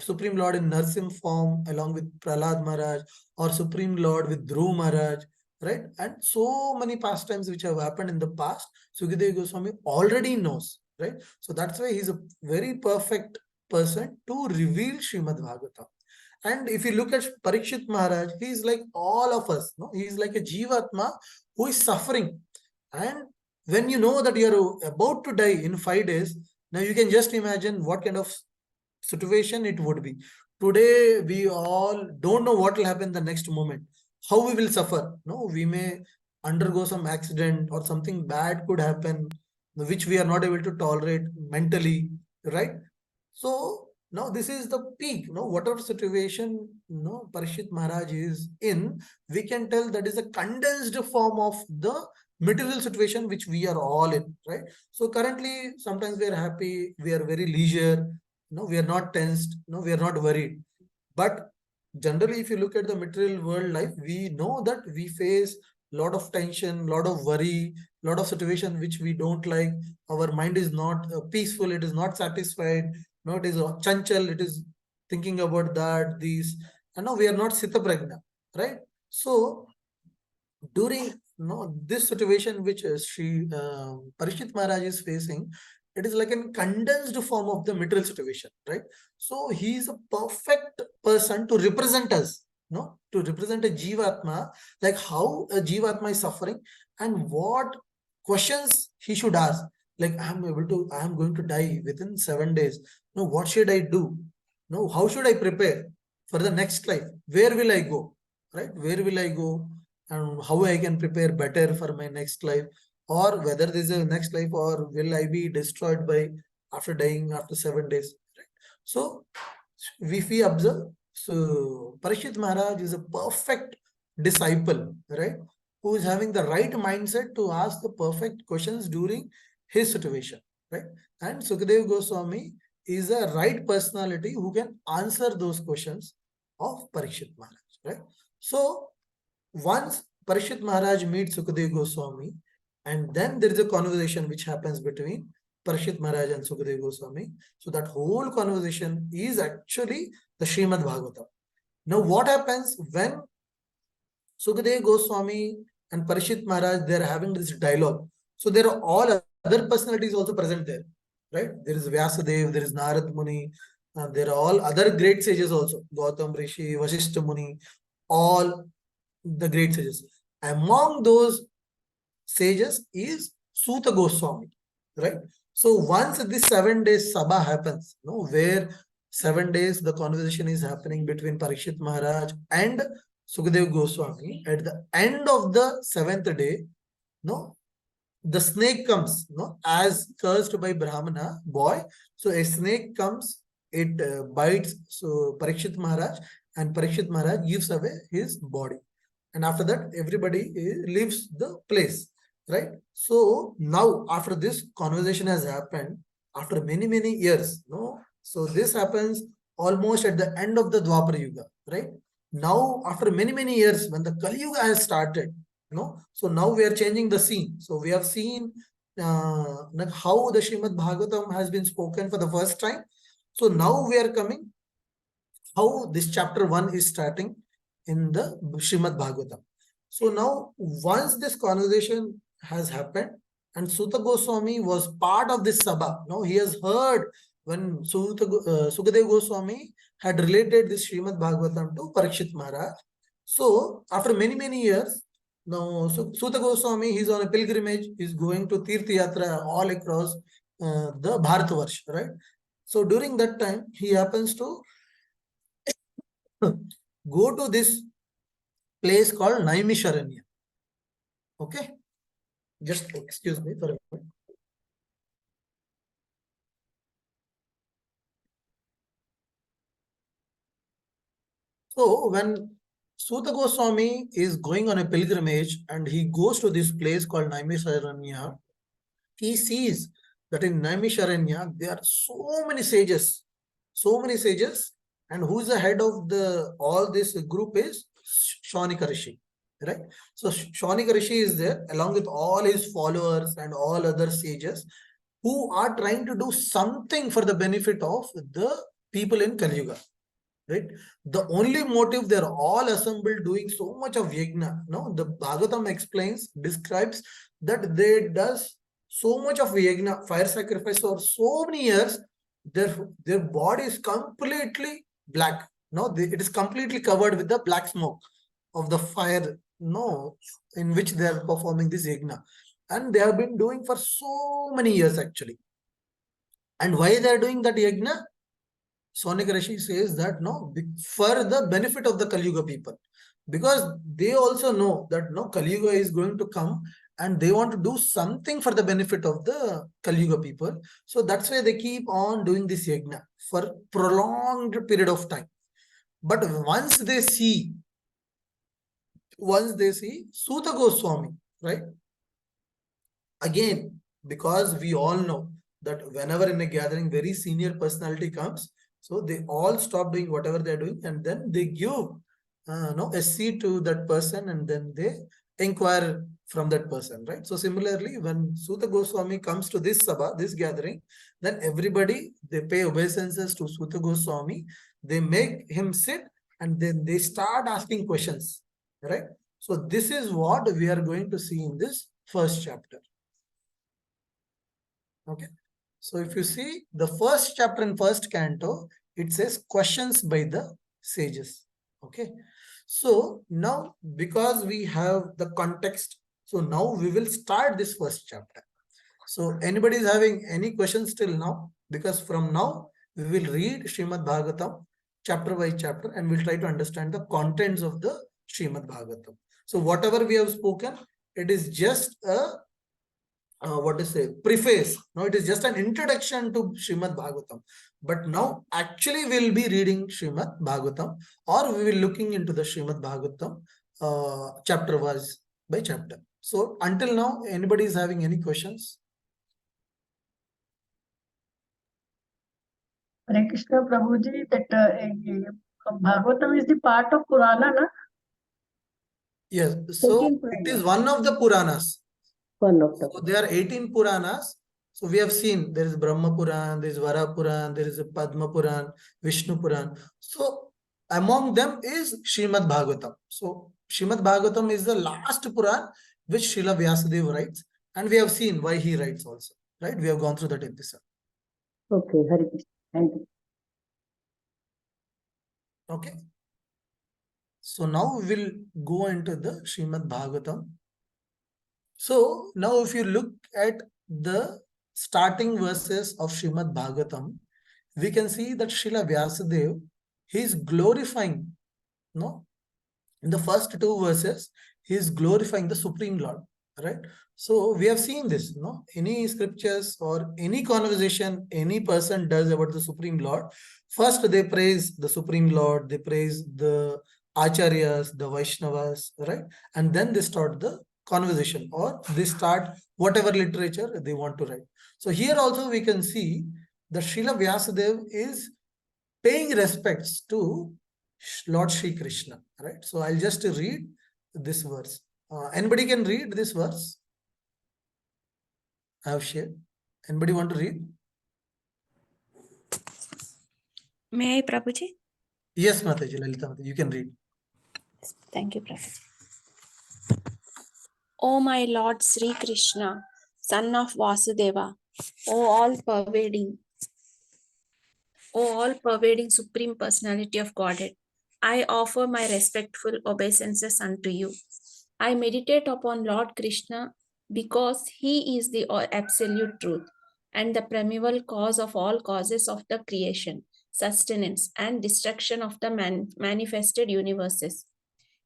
Supreme Lord in Narsim form along with Prahlad Maharaj, or Supreme Lord with Dhruv Maharaj, right? And so many pastimes which have happened in the past, Sukadeva Goswami already knows, right? So that's why he's a very perfect person to reveal Srimad Bhagavatam. And if you look at Parikshit Maharaj, he is like all of us. No? He is like a Jivatma who is suffering. And when you know that you are about to die in 5 days, now you can just imagine what kind of situation it would be. Today, we all don't know what will happen the next moment, how we will suffer. No, we may undergo some accident or something bad could happen, which we are not able to tolerate mentally, right? So now this is the peak. Whatever situation Parishit Maharaj is in, we can tell that is a condensed form of the material situation which we are all in, right? So currently, sometimes we are happy, we are very leisure, we are not tensed, we are not worried. But generally, if you look at the material world life, we know that we face a lot of tension, lot of worry, lot of situation which we don't like. Our mind is not peaceful, it is not satisfied. No, it is chanchal, it is thinking about that, these. And no, we are not sita pragna, right? So during this situation which Parikshit Maharaj is facing, it is like a condensed form of the material situation, right? So he is a perfect person to represent us, to represent a Jivatma, like how a Jivatma is suffering and what questions he should ask. Like I am going to die within 7 days. No, what should I do? No, how should I prepare for the next life? Where will I go? Right? Where will I go? And how I can prepare better for my next life, or whether this is a next life, or will I be destroyed by after dying after 7 days. Right? So if we observe, so Parikshit Maharaj is a perfect disciple, right? Who is having the right mindset to ask the perfect questions during his situation, right? And Sukhdev Goswami is a right personality who can answer those questions of Parikshit Maharaj, right? So once Parikshit Maharaj meets Sukhdev Goswami, and then there is a conversation which happens between Parikshit Maharaj and Sukhdev Goswami. So that whole conversation is actually the Srimad Bhagavatam. Now, what happens when Sukhdev Goswami and Parikshit Maharaj, they are having this dialogue? So there are all other personalities also present there, right? There is Vyasa Deva, there is Narad Muni, there are all other great sages also, Gautam Rishi, Vasishta Muni, all the great sages. Among those sages is Suta Goswami, right? So once this 7 days Sabha happens, where 7 days the conversation is happening between Parikshit Maharaj and Sukhdev Goswami, at the end of the seventh day, no, the snake comes, as cursed by Brahmana boy. So a snake comes, it bites so Parikshit Maharaj, and Parikshit Maharaj gives away his body. And after that, everybody leaves the place, right? So now, after this conversation has happened, after many, many years, so this happens almost at the end of the Dwapara Yuga, right? Now, after many, many years, when the Kali Yuga has started, so now we are changing the scene. So we have seen like how the Srimad Bhagavatam has been spoken for the first time. So now we are coming how this chapter 1 is starting in the Srimad Bhagavatam. So now, once this conversation has happened, and Suta Goswami was part of this Sabha. Now he has heard when Sukhdev Goswami had related this Srimad Bhagavatam to Parikshit Maharaj. So after many, many years, now Suta Goswami, he's on a pilgrimage, he's going to Tirth Yatra all across the Bharatavarsha, right? So during that time, he happens to go to this place called Naimisharanya. Okay, just excuse me for a moment. So when Suta Goswami is going on a pilgrimage and he goes to this place called Naimisharanya, he sees that in Naimisharanya there are so many sages, and who's the head of the all this group is Shaunika Rishi, right? So Shaunika Rishi is there along with all his followers and all other sages who are trying to do something for the benefit of the people in Kali Yuga. Right? The only motive, they're all assembled doing so much of yajna. No, the Bhagavatam describes that they does so much of yajna, fire sacrifice for so many years. Their body is completely black. No, it is completely covered with the black smoke of the fire. No, in which they are performing this yajna, and they have been doing for so many years actually. And why they are doing that yajna? Saunak Rishi says that for the benefit of the Kali Yuga people, because they also know that Kali Yuga is going to come and they want to do something for the benefit of the Kali Yuga people. So that's why they keep on doing this yajna for prolonged period of time. But once they see Suta Goswami, right? Again, because we all know that whenever in a gathering very senior personality comes, so they all stop doing whatever they're doing and then they give a seat to that person and then they inquire from that person, right? So similarly, when Suta Goswami comes to this sabha, this gathering, then everybody, they pay obeisances to Suta Goswami, they make him sit and then they start asking questions, right? So this is what we are going to see in this first chapter. Okay. So if you see the first chapter in first canto, it says questions by the sages. Okay. So now because we have the context, so now we will start this first chapter. So anybody is having any questions till now? Because from now we will read Srimad Bhagavatam chapter by chapter and we'll try to understand the contents of the Srimad Bhagavatam. So whatever we have spoken, it is just a what to say, preface. Now it is just an introduction to Srimad Bhagavatam. But now actually we'll be reading Srimad Bhagavatam, or we will looking into the Srimad Bhagavatam chapter wise by chapter. So until now, anybody is having any questions? Hare Krishna Prabhuji, that Bhagavatam is the part of Purana, na? Yes. So it is one of the Puranas. One of the. So there are 18 Puranas. So we have seen there is Brahma Puran, there is Vara Puran, there is a Padma Puran, Vishnu Puran. So among them is Srimad Bhagavatam. So Srimad Bhagavatam is the last Puran which Srila Vyasa Deva writes, and we have seen why he writes also. Right? We have gone through that episode. Okay, Hare Krishna. Thank you. Okay. So now we will go into the Srimad Bhagavatam. So now if you look at the starting verses of Srimad Bhagavatam, we can see that Srila Vyasadeva, he is glorifying, no? In the first two verses, he is glorifying the Supreme Lord, right? So we have seen this, no? Any scriptures or any conversation any person does about the Supreme Lord, first they praise the Supreme Lord, they praise the Acharyas, the Vaishnavas, right? And then they start the conversation, or they start whatever literature they want to write. So here also we can see that Srila Vyasadeva is paying respects to Lord Shri Krishna, right? So I'll just read this verse. Anybody can read this verse? I have shared. Anybody want to read? May I, Prabhuji? Yes, Mataji, Lalita Mataji, you can read. Thank you, Prabhuji. O my Lord Sri Krishna, son of Vasudeva, O all-pervading Supreme Personality of Godhead, I offer my respectful obeisances unto you. I meditate upon Lord Krishna because he is the absolute truth and the primeval cause of all causes of the creation, sustenance, and destruction of the manifested universes.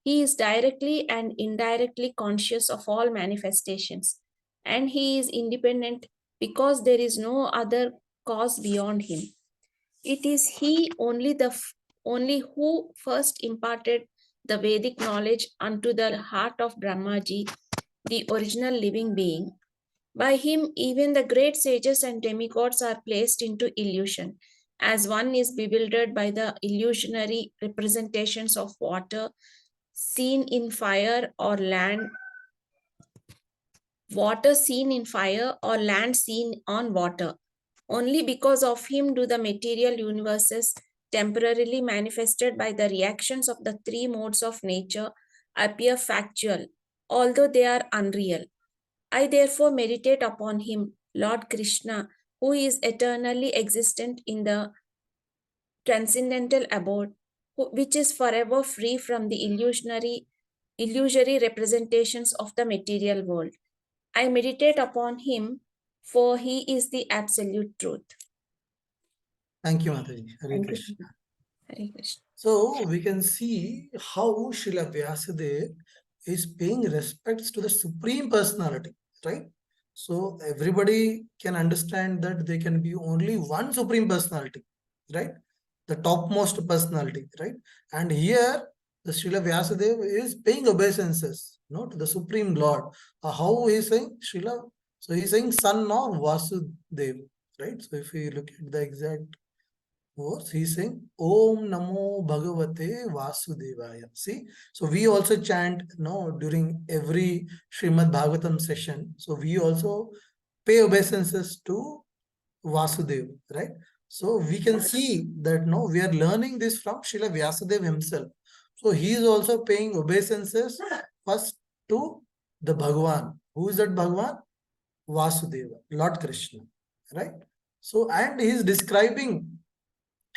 He is directly and indirectly conscious of all manifestations, and he is independent because there is no other cause beyond him. It is he only who first imparted the Vedic knowledge unto the heart of Brahmaji, the original living being. By him, even the great sages and demigods are placed into illusion, as one is bewildered by the illusionary representations of water seen in fire or land, water seen in fire or land seen on water. Only because of him do the material universes, temporarily manifested by the reactions of the three modes of nature, appear factual, although they are unreal. I therefore meditate upon him, Lord Krishna, who is eternally existent in the transcendental abode, which is forever free from the illusory representations of the material world. I meditate upon him, for he is the absolute truth. Thank you, Mataji. Hare Krishna. Hare Krishna. So we can see how Srila Vyasadeva is paying respects to the Supreme Personality, right? So everybody can understand that there can be only one Supreme Personality, right? The topmost personality, right? And here the Srila Vyasadeva is paying obeisances, to the Supreme Lord. How he is saying Srila? So he is saying son of Vasudeva, right? So if we look at the exact verse, he is saying Om Namo Bhagavate Vasudevaya. See, so we also chant during every Srimad Bhagavatam session. So we also pay obeisances to Vasudeva, right? So we can see that we are learning this from Srila Vyasadeva himself. So he is also paying obeisances first to the Bhagavan. Who is that Bhagavan? Vasudeva, Lord Krishna, right? So, and he is describing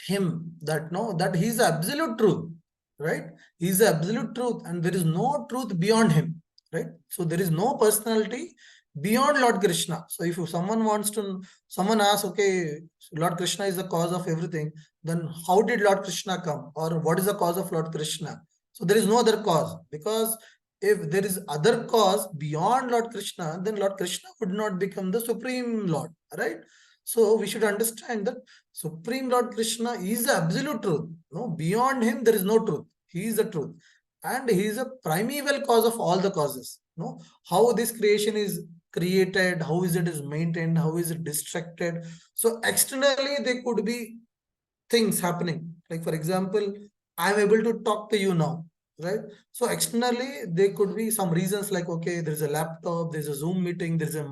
him that that he is absolute truth, right? He is absolute truth, and there is no truth beyond him, right? So there is no personality beyond Lord Krishna. So if someone asks, okay, Lord Krishna is the cause of everything, then how did Lord Krishna come, or what is the cause of Lord Krishna? So there is no other cause, because if there is other cause beyond Lord Krishna, then Lord Krishna would not become the Supreme Lord, right? So we should understand that Supreme Lord Krishna is the absolute truth. No, beyond him there is no truth. He is the truth, and he is a primeval cause of all the causes. No, how this creation is created, how is it is maintained, how is it distracted. So externally there could be things happening. Like for example, I am able to talk to you now, right? So externally there could be some reasons like, okay, there is a laptop, there's a Zoom meeting, there's a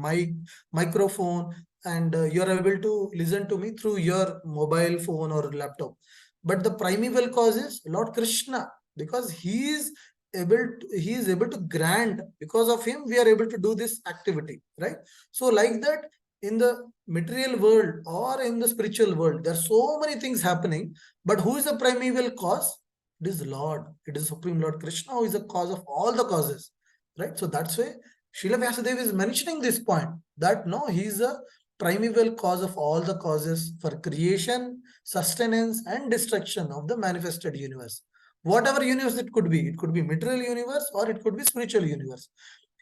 microphone, and you're able to listen to me through your mobile phone or laptop. But the primeval cause is Lord Krishna, because he is able to grant. Because of him we are able to do this activity, right? So like that, in the material world or in the spiritual world, there are so many things happening, but who is the primeval cause? It is Lord. It is Supreme Lord Krishna who is the cause of all the causes, right? So that's why Srila Vyasa Deva is mentioning this point, that no, he is a primeval cause of all the causes for creation, sustenance, and destruction of the manifested universe. Whatever universe it could be material universe or it could be spiritual universe.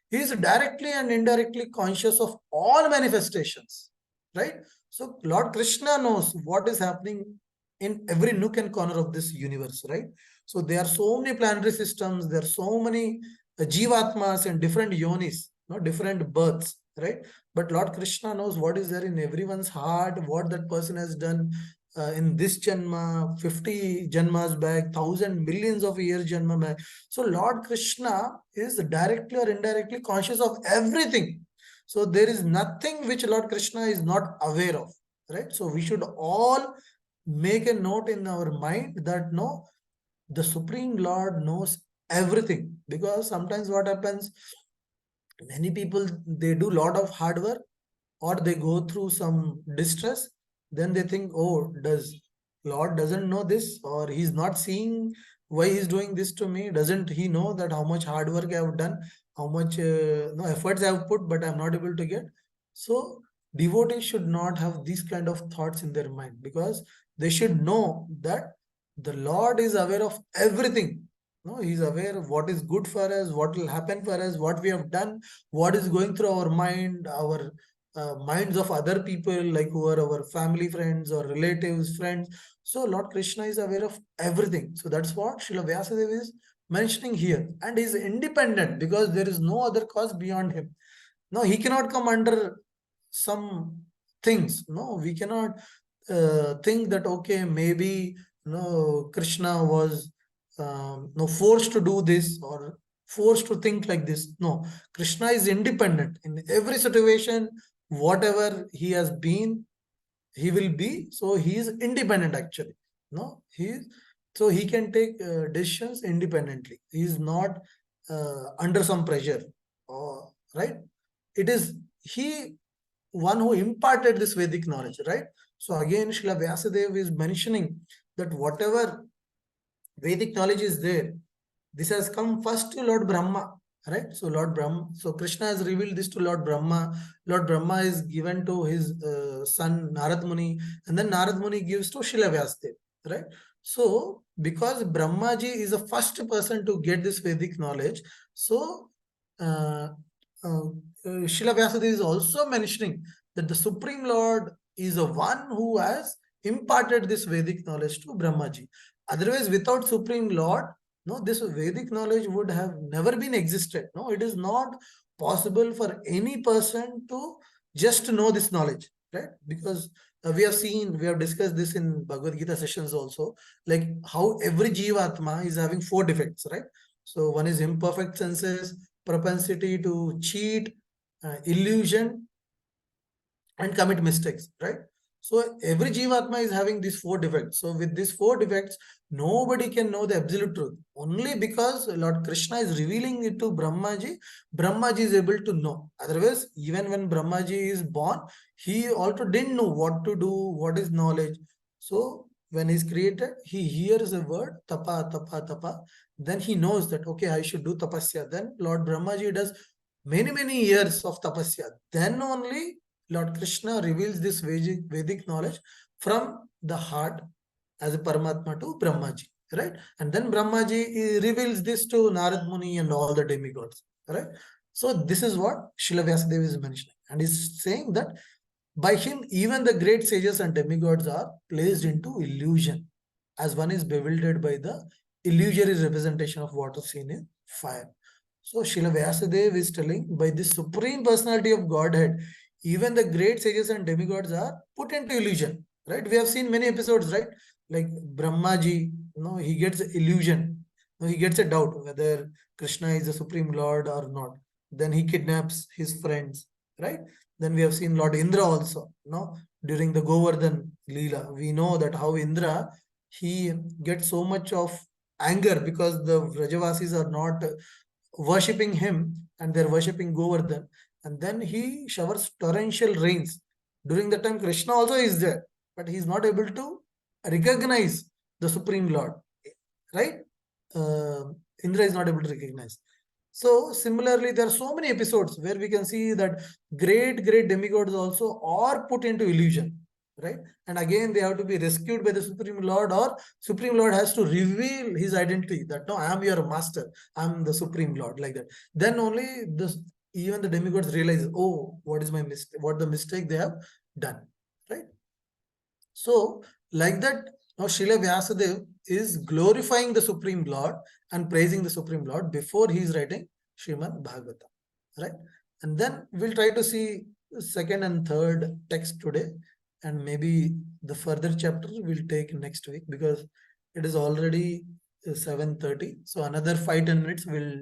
He is directly and indirectly conscious of all manifestations, right? So Lord Krishna knows what is happening in every nook and corner of this universe, right? So there are so many planetary systems, there are so many jivatmas and different yonis, different births, right? But Lord Krishna knows what is there in everyone's heart, what that person has done in this janma, 50 janmas back, 1,000 millions of years janma back. So Lord Krishna is directly or indirectly conscious of everything. So there is nothing which Lord Krishna is not aware of, right? So we should all make a note in our mind that no, the Supreme Lord knows everything. Because sometimes what happens, many people, they do a lot of hard work or they go through some distress, then they think, oh, does Lord doesn't know this, or he's not seeing why he's doing this to me? Doesn't he know that how much hard work I have done, how much no efforts I have put, but I'm not able to get? So devotees should not have these kind of thoughts in their mind, because they should know that the Lord is aware of everything. No, he's aware of what is good for us, what will happen for us, what we have done, what is going through our mind, our minds of other people, like who are our family friends or relatives, friends. So Lord Krishna is aware of everything. So that's what Srila Vyasadeva is mentioning here. And he is independent because there is no other cause beyond him. No, he cannot come under some things. No, we cannot think that, okay, maybe Krishna was forced to do this or forced to think like this. No, Krishna is independent in every situation. Whatever he has been, he will be. So he is independent actually. No, so he can take decisions independently. He is not under some pressure, right? It is he one who imparted this Vedic knowledge, right? So again, Srila Vyasadeva is mentioning that whatever Vedic knowledge is there, this has come first to Lord Brahma, right? So Lord Brahma, so Krishna has revealed this to Lord Brahma. Lord Brahma is given to his son Narad Muni, and then Narad Muni gives to Srila Vyasadeva, right? So because Brahmaji is the first person to get this Vedic knowledge, so uh, Srila Vyasadeva is also mentioning that the Supreme Lord is the one who has imparted this Vedic knowledge to Brahmaji. Otherwise, without Supreme Lord, no, this Vedic knowledge would have never been existed. No, it is not possible for any person to just know this knowledge, right? Because we have discussed this in Bhagavad Gita sessions also, like how every Jivatma is having 4 defects, right? So one is imperfect senses, propensity to cheat, illusion, and commit mistakes, right? So every Jivatma is having these 4 defects. So with these 4 defects, nobody can know the absolute truth. Only because Lord Krishna is revealing it to Brahmaji, Brahmaji is able to know. Otherwise, even when Brahmaji is born, he also didn't know what to do, what is knowledge. So when he's created, he hears a word, tapa, tapa, tapa. Then he knows that, okay, I should do tapasya. Then Lord Brahmaji does many years of tapasya. Then only Lord Krishna reveals this Vedic knowledge from the heart as a Paramatma to Brahmaji, right? And then Brahmaji reveals this to Narad Muni and all the demigods, right? So this is what Srila Vyasa Deva is mentioning. And he's saying that by him, even the great sages and demigods are placed into illusion, as one is bewildered by the illusory representation of what is seen in fire. So Srila Vyasadeva is telling, by this supreme personality of Godhead, even the great sages and demigods are put into illusion, right? We have seen many episodes, right? Like Brahmaji, he gets illusion. He gets a doubt whether Krishna is the supreme Lord or not. Then he kidnaps his friends, right? Then we have seen Lord Indra also, during the Govardhan Leela. We know that how Indra, he gets so much of anger because the Vrajavasis are not worshipping him and they're worshipping Govardhan. And then he showers torrential rains. During the time, Krishna also is there, but he's not able to recognize the Supreme Lord, right? Indra is not able to recognize. So similarly, there are so many episodes where we can see that great demigods also are put into illusion, right? And again, they have to be rescued by the Supreme Lord, or Supreme Lord has to reveal his identity that, no, I am your master, I am the Supreme Lord, like that. Then only even the demigods realize, oh, what is my mistake, what the mistake they have done, right? So like that, now Srila Vyasadeva is glorifying the Supreme Lord and praising the Supreme Lord before he is writing Srimad Bhagavatam, right? And then we'll try to see the second and third text today, and maybe the further chapter we'll take next week, because it is already 7:30. So another 5-10 minutes we'll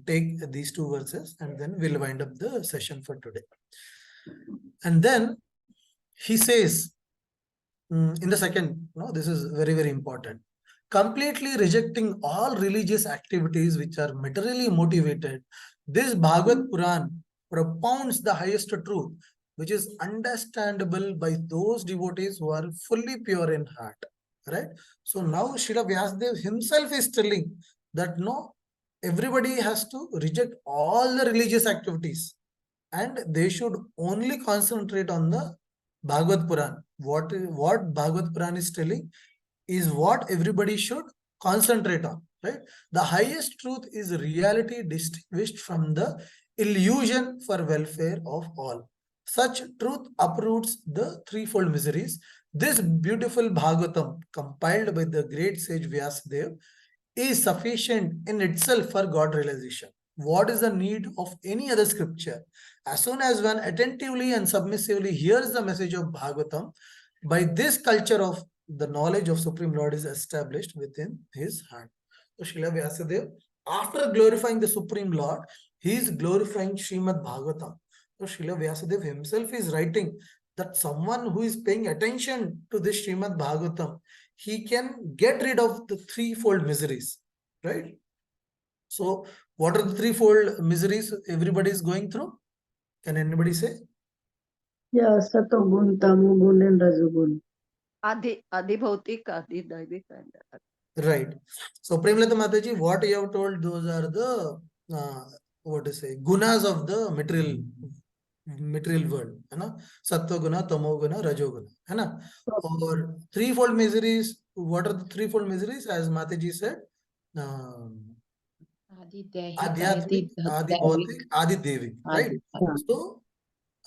take these 2 verses, and then we'll wind up the session for today. And then he says, in the second, this is very important. Completely rejecting all religious activities which are materially motivated, this Bhagavad Purana propounds the highest truth, which is understandable by those devotees who are fully pure in heart, right? So now Srila Vyasadeva himself is telling that no, everybody has to reject all the religious activities and they should only concentrate on the Bhagavad Purana. What Bhagavad Purana is telling is what everybody should concentrate on, right? The highest truth is reality distinguished from the illusion for welfare of all. Such truth uproots the threefold miseries. This beautiful Bhagavatam, compiled by the great sage Vyasadeva, is sufficient in itself for God realization. What is the need of any other scripture? As soon as one attentively and submissively hears the message of Bhagavatam, by this culture of the knowledge of Supreme Lord is established within his heart. So Srila Vyasadeva, after glorifying the Supreme Lord, he is glorifying Srimad Bhagavatam. So Srila Vyasadeva himself is writing that someone who is paying attention to this Srimad Bhagavatam, he can get rid of the threefold miseries, right? So what are the threefold miseries everybody is going through? Can anybody say? Yeah, Sato Gun, Tamo Gun, and Rajogun. Adi Bhautik, Adi Daivik, and Right. So Premlata Mataji, what you have told, those are the gunas of the material world, Sattva guna, Tamo guna, Rajo guna, or threefold miseries. What are the threefold miseries? As Mataji said, Adi Dehi, Adhyatmik, Adi Bhautik, Adi Devik, right? So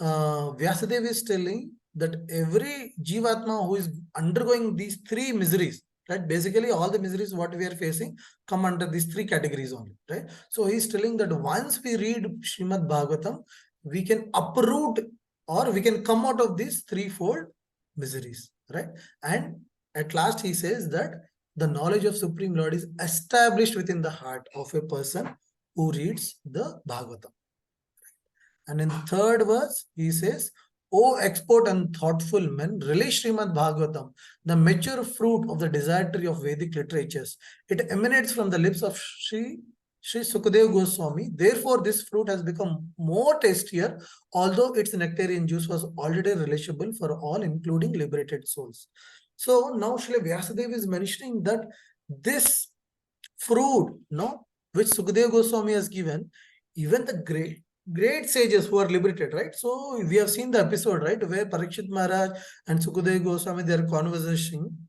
Vyasadeva is telling that every Jivatma who is undergoing these 3 miseries, right? Basically, all the miseries what we are facing come under these 3 categories only, right? So he is telling that once we read Srimad Bhagavatam, we can uproot or we can come out of these threefold miseries, right? And at last he says that the knowledge of Supreme Lord is established within the heart of a person who reads the Bhagavatam. And in the third verse, he says, O expert and thoughtful men, relish Srimad Bhagavatam, the mature fruit of the desired tree of Vedic literatures. It emanates from the lips of Sri Sukhdev Goswami. Therefore, this fruit has become more tastier, although its nectarian juice was already relishable for all, including liberated souls. So now Srila Vyasa Deva is mentioning that this fruit, no, which Sukhdev Goswami has given, even the great sages who are liberated, right? So we have seen the episode, right, where Parikshit Maharaj and Sukhdev Goswami, their conversation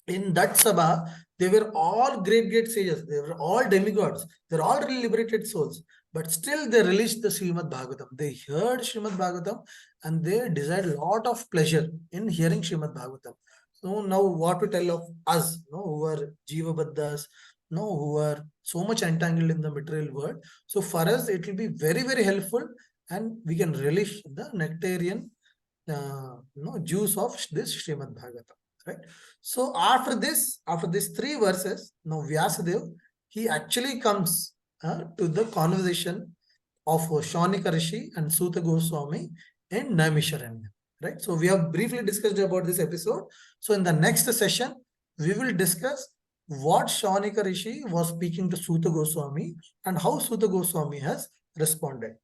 in that sabha, they were all great sages. They were all demigods. They're all really liberated souls. But still they released the Srimad Bhagavatam. They heard Srimad Bhagavatam and they desired a lot of pleasure in hearing Srimad Bhagavatam. So now what to tell of us, no, who are Jiva Baddhas, no, who are so much entangled in the material world. So for us, it will be very helpful, and we can relish the nectarian juice of this Srimad Bhagavatam, right? So after these 3 verses, now Vyasadeva, he actually comes to the conversation of Saunaka Rishi and Suta Goswami in Naimisharanya, right? So we have briefly discussed about this episode. So in the next session, we will discuss what Saunaka Rishi was speaking to Suta Goswami and how Suta Goswami has responded.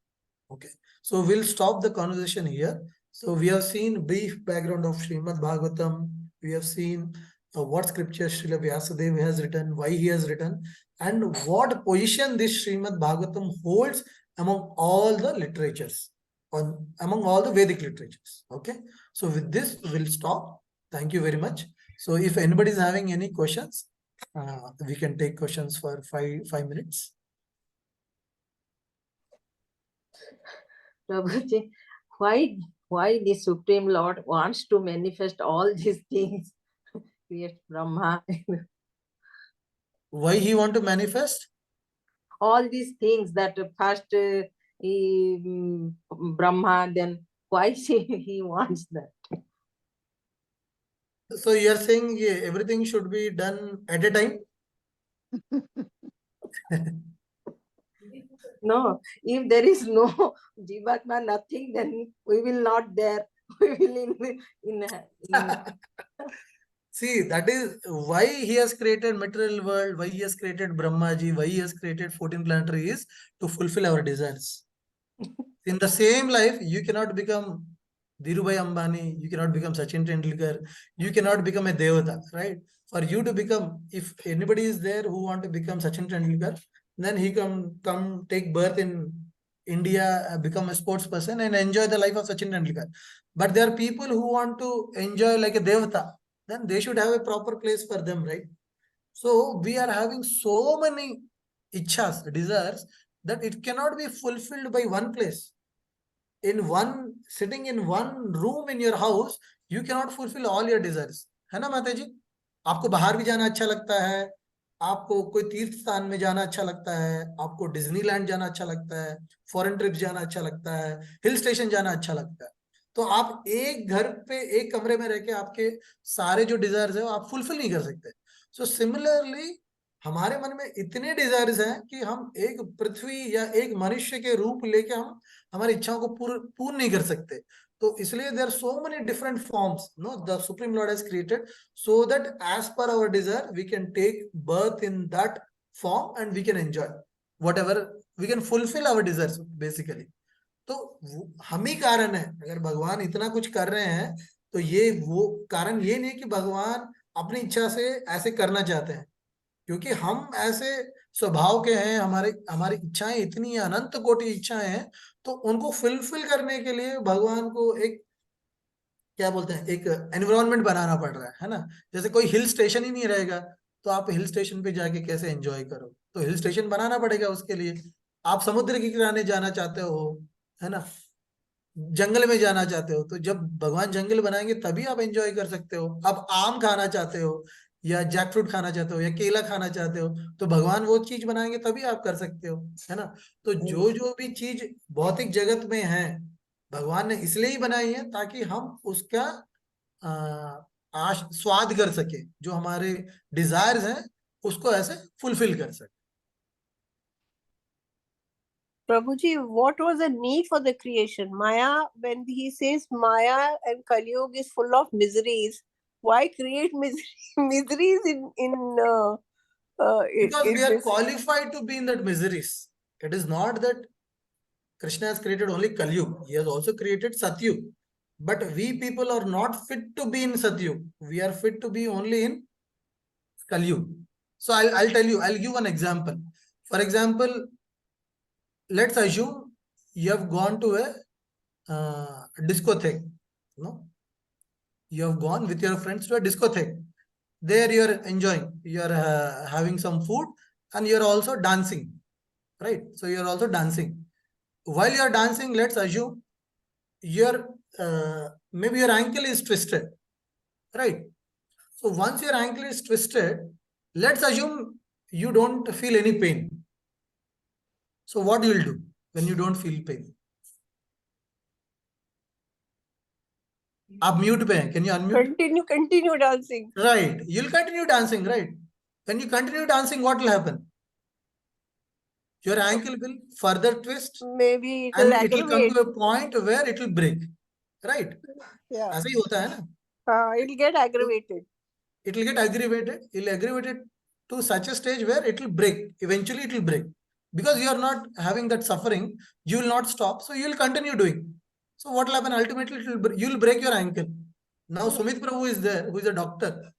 Okay, so we'll stop the conversation here. So we have seen brief background of Srimad Bhagavatam. We have seen what scripture Srila Vyasadeva has written, why he has written, and what position this Srimad Bhagavatam holds among all the literatures, among all the Vedic literatures. Okay, so with this, we'll stop. Thank you very much. So if anybody is having any questions, we can take questions for 5 minutes. Prabhuji, why the Supreme Lord wants to manifest all these things? Create Brahma. Why he want to manifest? All these things that first Brahma, then why he wants that? So you are saying everything should be done at a time? No, if there is no Jivatma, nothing, then we will not there. We will in See, that is why he has created material world, why he has created Brahmaji, why he has created 14 planetary is to fulfill our desires. In the same life, you cannot become Dhirubhai Ambani, you cannot become Sachin Tendulkar, you cannot become a Devata, right? For you to become, if anybody is there who want to become Sachin Tendulkar, then he come take birth in India, become a sports person and enjoy the life of Sachin Tendulkar. But there are people who want to enjoy like a Devata, then they should have a proper place for them, right? So we are having so many ichhas, desires, that it cannot be fulfilled by one place. Sitting in one room in your house, you cannot fulfill all your desires. है ना माता जी? आपको बाहर भी जाना अच्छा लगता है, आपको कोई तीर्थ स्थान में जाना अच्छा लगता है, आपको डिज्नीलैंड जाना अच्छा लगता है, फॉरेन ट्रिप जाना अच्छा लगता है, हिल स्टेशन जाना अच्छा लगता है. तो आप एक घर पे एक कमरे में रह के आपके सारे जो डिजायर्स है वो आप फुलफिल नहीं कर सकते. सो सिमिलरली हमारे मन में इतने डिजायर्स हैं कि हम एक पृथ्वी या एक मनुष्य के रूप लेके हम हमारी इच्छाओं को पूर्ण नहीं कर सकते. तो इसलिए there are so many different forms no the supreme lord has created so that as per our desire we can take birth in that form and we can enjoy whatever we can fulfil our desires basically. तो हम ही कारण है. अगर भगवान इतना कुछ कर रहे हैं तो ये वो कारण ये नहीं कि भगवान अपनी इच्छा से ऐसे करना चाहते हैं, क्योंकि हम ऐसे स्वभाव के हैं, हमारी इच्छाएं इतनी अनंत कोटि इच्छाएं हैं, तो उनको फुलफिल करने के लिए भगवान को एक क्या बोलते हैं एक एनवायरनमेंट बनाना पड़ रहा है ना. जैसे कोई हिल स्टेशन ही नहीं रहेगा तो आप हिल स्टेशन पे जाके कैसे एंजॉय करो. तो हिल स्टेशन बनाना पड़ेगा उसके लिए. आप समुद्र के किनारे जाना चाहते हो, है ना, जंगल में जाना चाहते हो, तो जब भगवान जंगल बनाएंगे तभी आप एंजॉय कर सकते हो. आप आम खाना चाहते हो या जैक फ्रूट खाना चाहते हो या केला खाना चाहते हो, तो भगवान वो चीज बनाएंगे तभी आप कर सकते हो, है ना. तो जो भी चीज भौतिक जगत में है भगवान ने इसलिए ही बनाई है ताकि हम उसका स्वाद कर सके, जो हमारे डिजायर्स हैं उसको ऐसे फुलफिल कर सके. Prabhuji, what was the need for the creation? Maya, when he says Maya and Kali Yuga is full of miseries, why create miseries Because we in are this? qualified to be in that miseries. It is not that Krishna has created only Kali Yuga. He has also created Satyug. But we people are not fit to be in Satyug. We are fit to be only in Kali Yuga. So I'll tell you, I'll give one example. For example, let's assume you have gone to a discotheque. No? You have gone with your friends to a discotheque. There you are enjoying. You are having some food and you are also dancing. Right? So you are also dancing. While you are dancing, let's assume your maybe your ankle is twisted. Right? So once your ankle is twisted, let's assume you don't feel any pain. So what you will do when you don't feel pain? आप mute पे हैं, can you unmute? Continue dancing. Right, you'll continue dancing, right? When you continue dancing, what will happen? Your ankle will further twist Maybe it and will it will come aggravate. to a point where it will break, right? Yeah. ऐसा ही होता है ना? It will get aggravated. It will get aggravated. It will aggravate it to such a stage where it will break. Eventually, it will break because you are not having that suffering. You will not stop, so you will continue doing. So what will happen? Ultimately, you will break your ankle. Now, Sumit Prabhu is there, who is a doctor.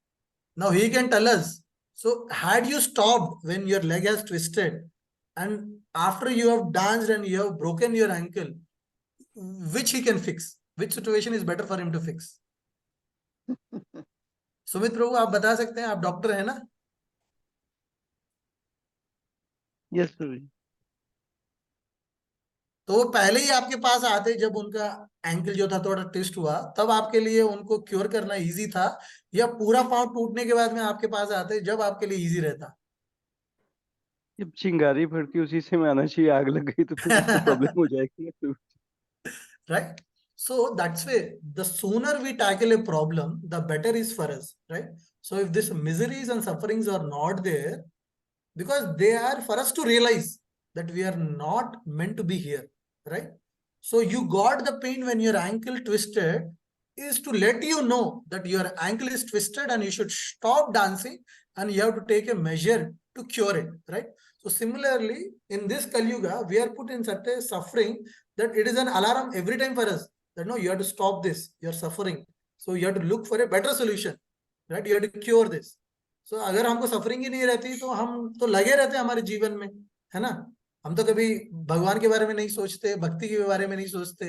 Now he can tell us. So had you stopped when your leg has twisted, and after you have danced and you have broken your ankle, which he can fix? Which situation is better for him to fix? Sumit प्रभु आप बता सकते हैं, आप doctor है ना? Yes प्रभु। तो वो पहले ही आपके पास आते जब उनका एंकल जो था थोड़ा ट्विस्ट हुआ, तब आपके लिए उनको क्योर करना इजी था, या पूरा पांव टूटने के बाद में आपके पास आते जब आपके लिए इजी रहता? जब चिंगारी फटती उसी से में आना चाहिए, आग लग गई तो फिर तो प्रॉब्लम हो जाएगी। Right? So that's why the sooner we tackle a problem, the better is for us, right? So if these miseries and sufferings are not there, because they are for us to realize that we are not meant to be here, right? So you got the pain when your ankle twisted is to let you know that your ankle is twisted and you should stop dancing and you have to take a measure to cure it, right? So similarly, in this Kali Yuga, we are put in such a suffering that it is an alarm every time for us that no, you have to stop this, you're suffering. So you have to look for a better solution, right? You have to cure this. So अगर हमको suffering ही नहीं रहती तो हम तो लगे रहते हमारे जीवन में, है ना? हम तो कभी भगवान के बारे में नहीं सोचते, भक्ति के बारे में नहीं सोचते,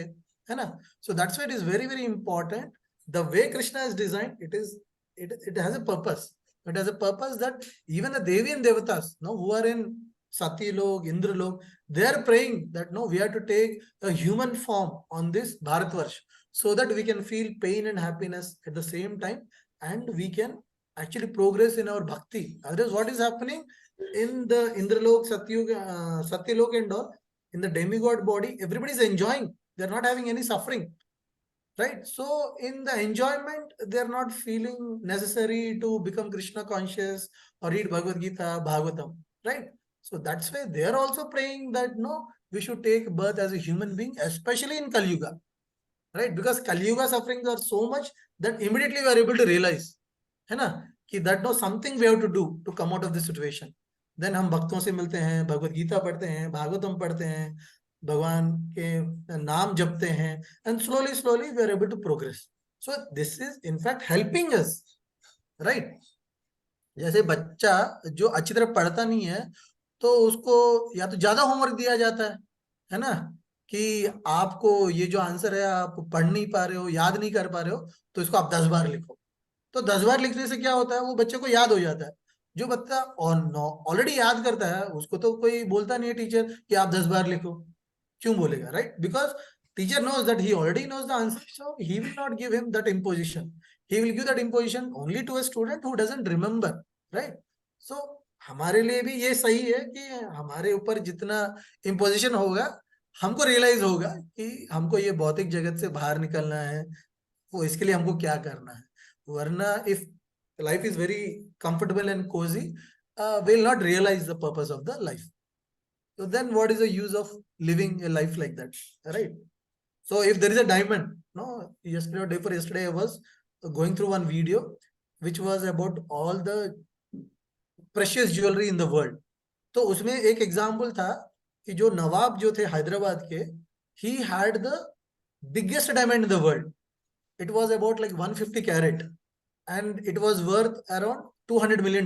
है ना? So that's why it is very, very important. The way Krishna is designed, it has a purpose. It has a purpose that even the Devi and Devatas, no, who are in Sati Lok, Indra Lok, they are praying that no, we have to take a human form on this Bharatvarsh so that we can feel pain and happiness at the same time, and we can actually progress in our bhakti. Otherwise, what is happening in the Indralok, Satyalok and all, in the demigod body, everybody is enjoying. They're not having any suffering, right? So in the enjoyment, they're not feeling necessary to become Krishna conscious or read Bhagavad Gita, Bhagavatam, right? So that's why they're also praying that no, we should take birth as a human being, especially in Kali Yuga, right? Because Kali Yuga sufferings are so much that immediately we are able to realize, है ना, कि that no something we have to do to come out of this situation. Then हम भक्तों से मिलते हैं, भगवत गीता पढ़ते हैं, भागवतम पढ़ते हैं, भगवान के नाम जपते हैं, and slowly we are able to progress. So this is in fact helping us, right? जैसे बच्चा जो अच्छी तरह पढ़ता नहीं है तो उसको या तो ज्यादा होमवर्क दिया जाता है ना, कि आपको ये जो आंसर है आप पढ़ नहीं पा रहे हो, याद नहीं कर पा रहे हो, तो इसको आप 10 बार लिखो। तो 10 बार लिखने से क्या होता है, वो बच्चे को याद हो जाता है। जो बच्चा ऑलरेडी याद करता है उसको तो कोई बोलता नहीं है टीचर कि आप 10 बार लिखो, क्यों बोलेगा, right? Because teacher knows that he already knows the answer, so he will not give him that imposition. He will give that imposition only to a student who doesn't remember, right? So हमारे लिए भी ये सही है कि हमारे ऊपर जितना imposition होगा, हमको रियलाइज होगा कि हमको ये भौतिक जगत से बाहर निकलना है, वो इसके लिए हमको क्या करना है। वरना if life is very comfortable and cozy, we will not realize the purpose of the life. So then what is the use of living a life like that, right? So if there is a diamond, no, yesterday or day before yesterday I was going through one video which was about all the precious jewelry in the world. तो उसमें एक example था कि जो नवाब जो थे हैदराबाद के, he had the biggest diamond in the world. It was about like 150 carat and it was worth around $200 million.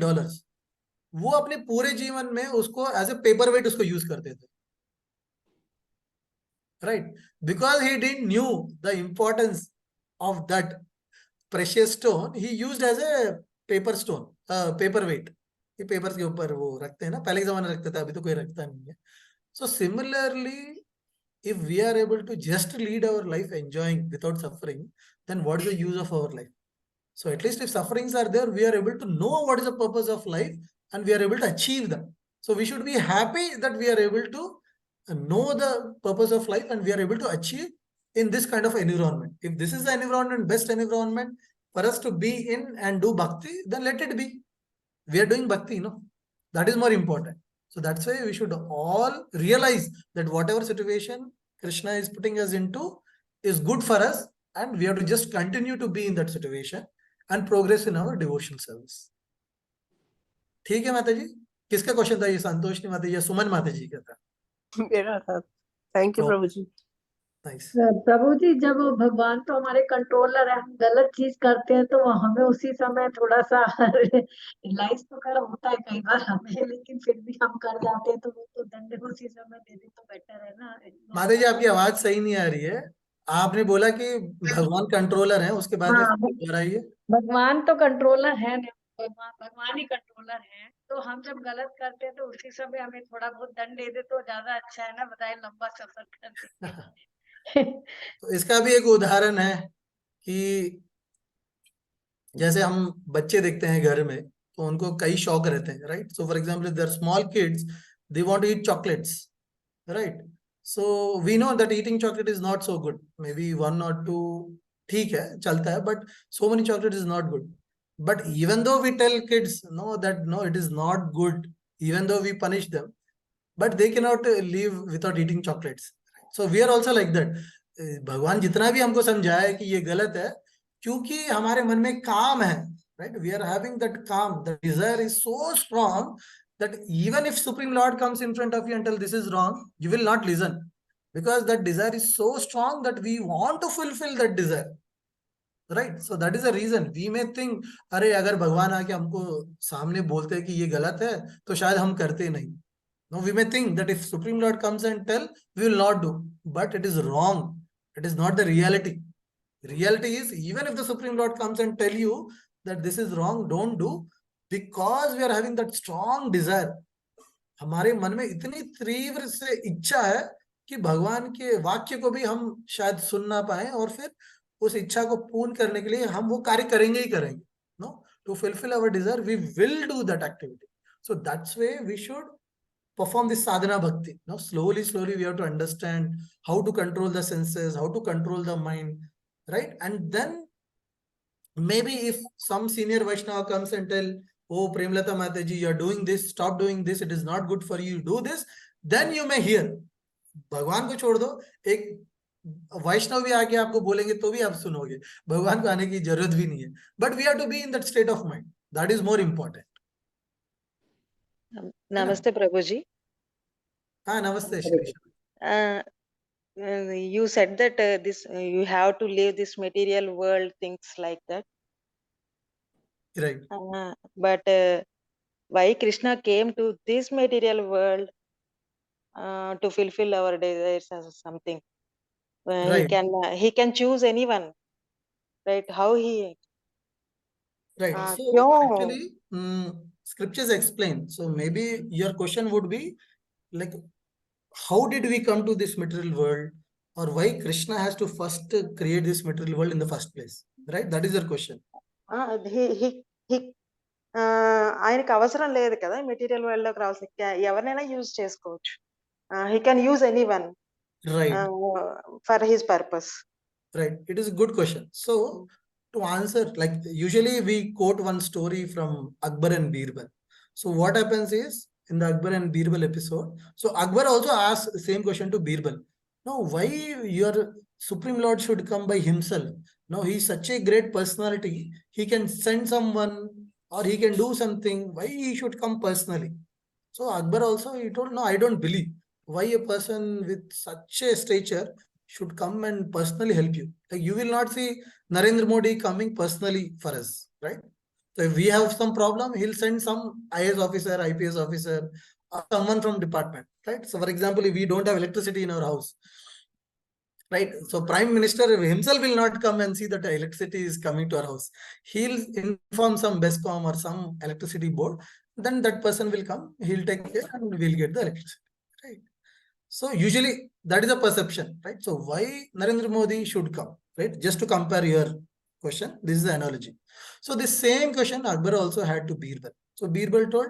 वो अपने पूरे जीवन में उसको एज ए पेपर वेट उसको यूज करते थे, right? Because he didn't knew the importance of that precious stone, he used as a paper stone, paper weight. ये पेपर के ऊपर वो रखते हैं ना, पहले के जमाने में रखते थे, अभी तो कोई रखता नहीं है. So similarly, if we are able to just lead our life enjoying without suffering, then what is the use of our life? So at least if sufferings are there, we are able to know what is the purpose of life and we are able to achieve them. So we should be happy that we are able to know the purpose of life and we are able to achieve in this kind of environment. If this is the environment, best environment for us to be in and do bhakti, then let it be. We are doing bhakti, that is more important. So that's why we should all realize that whatever situation Krishna is putting us into is good for us and we have to just continue to be in that situation and progress in our devotional service. ठीक है माता जी? किसका question था ये? संतोषनी माता जी या सुमन माता जी का था? मेरा था. Thank you, Oh. Prabhuji. Nice. प्रभु जी, जब वो भगवान तो हमारे कंट्रोलर है, हम गलत चीज करते हैं तो वो हमें उसी समय थोड़ा सा रियलाइज तो कर होता है कई बार हमें, लेकिन फिर भी हम कर जाते हैं तो वो तो दंड उसी समय दे दे तो बेटर है ना. माता जी आपकी आवाज सही नहीं आ रही है. आपने बोला कि भगवान कंट्रोलर है, उसके बाद में हाँ, दोहराइए. भगवान तो कंट्रोलर है नहीं, भगवान ही कंट्रोलर है. तो हम जब गलत करते हैं तो उसी समय हमें थोड़ा बहुत दंड दे दे तो ज्यादा अच्छा है ना, बताए लंबा सफर करते. तो इसका भी एक उदाहरण है कि जैसे हम बच्चे देखते हैं घर में तो उनको कई शौक रहते हैं, right? So for example there small kids, they want to eat chocolates, right? So we know that eating chocolate is not so good. Maybe 1 or 2 ठीक है, चलता है, but so many chocolate is not good. But even though we tell kids that no, it is not good, even though we punish them, but they cannot live without eating chocolates. So we are also like that. भगवान जितना भी हमको समझाए कि ये गलत है, क्योंकि हमारे मन में काम है, right? We are having that calm. The desire is so strong that even if Supreme Lord comes in front of you and tell this is wrong, you will not listen, because that desire is so strong that we want to fulfill that desire. Right? So that is a reason. We may think अरे अगर भगवान आके हमको सामने बोलते हैं कि ये गलत है तो शायद हम करते नहीं. No, we may think that if supreme lord comes and tell we will not do, but it is wrong. It is not the reality. Reality is, even if the Supreme Lord comes and tell you that this is wrong, don't do, because we are having that strong desire. हमारे मन में इतनी तीव्र से इच्छा है कि भगवान के वाक्य को भी हम शायद सुन ना पाए और फिर उस इच्छा को पूर्ण करने के लिए हम वो कार्य करेंगे ही करेंगे. No, to fulfil our desire we will do that activity. So that's way we should perform this sadhana bhakti. Now slowly we have to understand how to control the senses, how to control the mind, right? And then maybe if some senior Vaishnava comes and tell, oh Premlata Mataji, you are doing this, stop doing this, it is not good for you, do this, then you may hear. भगवान को छोड़ दो, एक वैष्णव भी आके आपको बोलेंगे तो भी आप सुनोगे. भगवान को आने की जरूरत भी नहीं है. But we have to be in that state of mind. That is more important. Namaste, Prabhuji. नमस्ते Shri. You said that you have to leave this material world, things like that. Right. But why Krishna came to this material world to fulfill our desires or something? Right. He can choose anyone, right? How he? Right. So actually, scriptures explain. So maybe your question would be like, how did we come to this material world, or why Krishna has to first create this material world in the first place, right? That is your question. ఆయనకి అవసరం లేదు కదా material world లోకి రావాల్సి, ఎవరినైనా use చేసుకోవచ్చు. He can use anyone, right, for his purpose. Right. It is a good question. So to answer, like usually we quote one story from Akbar and Birbal. So what happens is, in the Akbar and Birbal episode. So Akbar also asked the same question to Birbal. No, why your Supreme Lord should come by himself? No, he is such a great personality. He can send someone or he can do something. Why he should come personally? So Akbar also, he told, no, I don't believe. Why a person with such a stature should come and personally help you? Like you will not see Narendra Modi coming personally for us, right? So if we have some problem, he'll send some IAS officer, IPS officer, or someone from department, right? So for example, if we don't have electricity in our house, right? So Prime Minister himself will not come and see that the electricity is coming to our house. He'll inform some BESCOM or some electricity board. Then that person will come. He'll take care and we'll get the electricity, right? So usually that is a perception, right? So why Narendra Modi should come, right? Just to compare your question, this is the analogy. So the same question Akbar also had to Birbal. So Birbal told,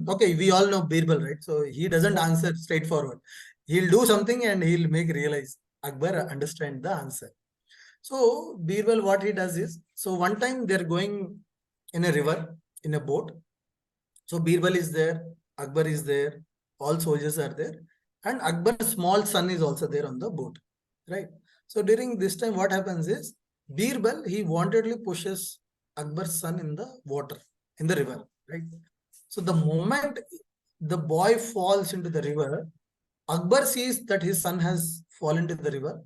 okay, we all know Birbal, right? So he doesn't answer straightforward. He'll do something and he'll make realize Akbar understand the answer. So Birbal, what he does is, so one time they're going in a river, in a boat. So Birbal is there, Akbar is there, all soldiers are there, and Akbar's small son is also there on the boat, right? So during this time, what happens is, Birbal, he wantedly pushes Akbar's son in the water, in the river, right? So the moment the boy falls into the river, Akbar sees that his son has fallen into the river,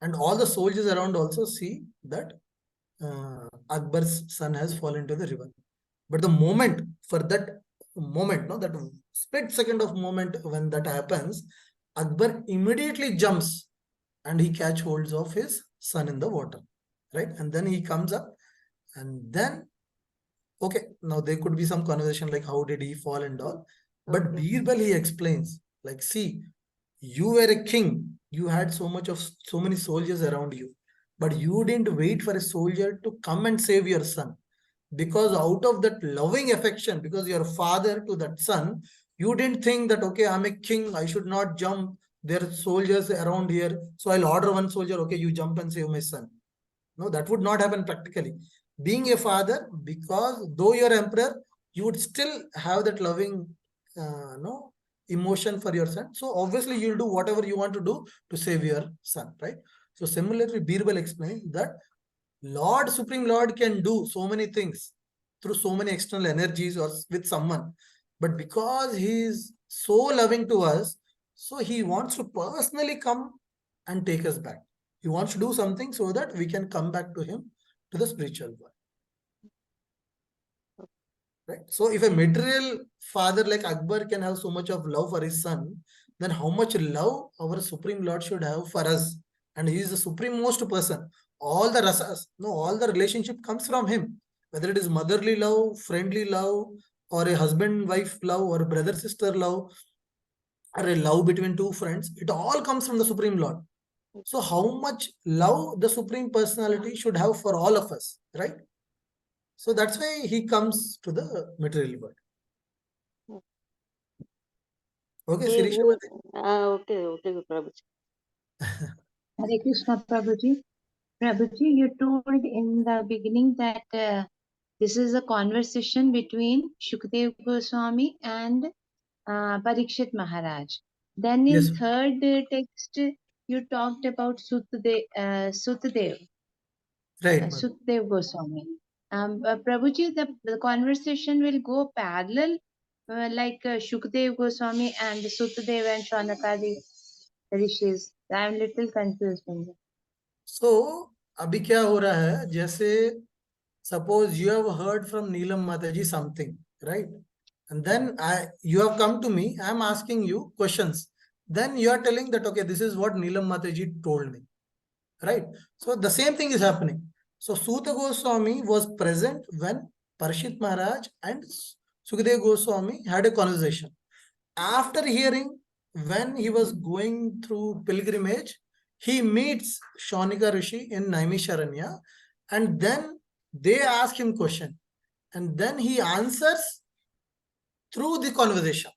and all the soldiers around also see that Akbar's son has fallen into the river. But the moment, for that moment, no, that split second of moment when that happens, Akbar immediately jumps and he catch holds of his son in the water, right? And then he comes up and then, okay, now there could be some conversation like how did he fall and all. But Birbal, he explains, like, see, you were a king. You had so many soldiers around you, but you didn't wait for a soldier to come and save your son. Because out of that loving affection, because you're a father to that son, you didn't think that, okay, I'm a king, I should not jump. There are soldiers around here, so I'll order one soldier, okay, you jump and save my son. No, that would not happen practically. Being a father, because though you're emperor, you would still have that loving emotion for your son. So obviously you'll do whatever you want to do to save your son, right? So similarly, Birbal explained that Lord, Supreme Lord can do so many things through so many external energies or with someone. But because he is so loving to us, so he wants to personally come and take us back. He wants to do something so that we can come back to him, to the spiritual world. Right? So if a material father like Akbar can have so much of love for his son, then how much love our Supreme Lord should have for us? And he is the supreme-most person. All the rasas, no, all the relationship comes from him. Whether it is motherly love, friendly love, or a husband-wife love, or brother-sister love, or a love between two friends, it all comes from the Supreme Lord. So how much love the Supreme Personality should have for all of us, right? So that's why he comes to the material world. Okay, Sirisha. Okay, Prabhuji. Hare Krishna, Prabhuji. Prabhuji, you told in the beginning that this is a conversation between Sukhdev Goswami and Parikshit Maharaj. Then in Yes. third text, you talked about Sukhdev Right. Sukhdev Goswami. Prabhuji, the conversation will go parallel, like Sukhdev Goswami and Sukhdev and Saunaka, the rishis. I'm little confused in that. So, अभी क्या हो रहा है? जैसे suppose you have heard from Neelam Mataji something, right? And then you have come to me, I am asking you questions. Then you are telling that, okay, this is what Neelam Mataji told me, right? So the same thing is happening. So Suta Goswami was present when Parikshit Maharaj and Sukhdev Goswami had a conversation. After hearing, when he was going through pilgrimage, he meets Saunaka Rishi in Naimisharanya, and then they ask him question, and then he answers through the conversation.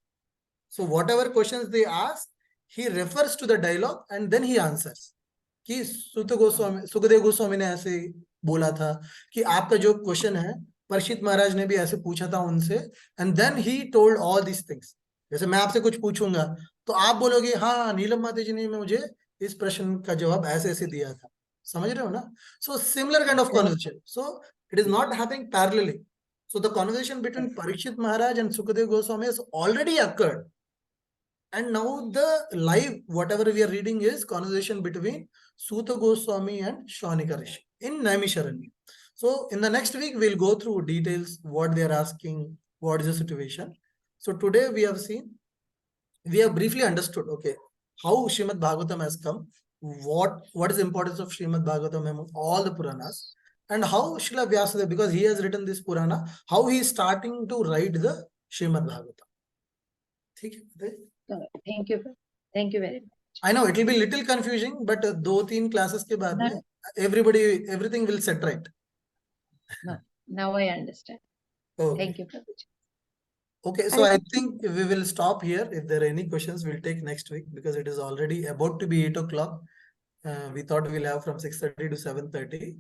So whatever questions they ask, he refers to the dialogue and then he answers. कि सुखदेव गोस्वामी ने ऐसे बोला था कि आपका जो question है परक्षित महाराज ने भी ऐसे पूछा था उनसे, and then he told all these things. जैसे मैं आपसे कुछ पूछूंगा तो आप बोलोगे हाँ नीलम माता जी ने मुझे इस प्रश्न का जवाब ऐसे ऐसे दिया था. समझ रहे हो ना? So similar kind of conversation. So it is not happening parallelly. So the conversation between Parikshit Maharaj and Sukhdev Goswami has already occurred. And now the live, whatever we are reading, is conversation between Suta Goswami and Saunika rishi in Naimisharanya. So in the next week, we'll go through details, what they are asking, what is the situation. So today we have seen, we have briefly understood, okay, how Srimad Bhagavatam has come, what is the importance of Srimad Bhagavatam among all the Puranas, and how Srila Vyasa Deva, because he has written this Purana, how he is starting to write the Srimad Bhagavatam. Thank you. Thank you very much. I know it will be little confusing, but 2-3 classes ke baad mein everything will set right. No, now I understand. Okay. Thank you, Prabhuji. Okay, so I think we will stop here. If there are any questions, we'll take next week, because it is already about to be 8 o'clock. We thought we'll have from 6:30 to 7:30.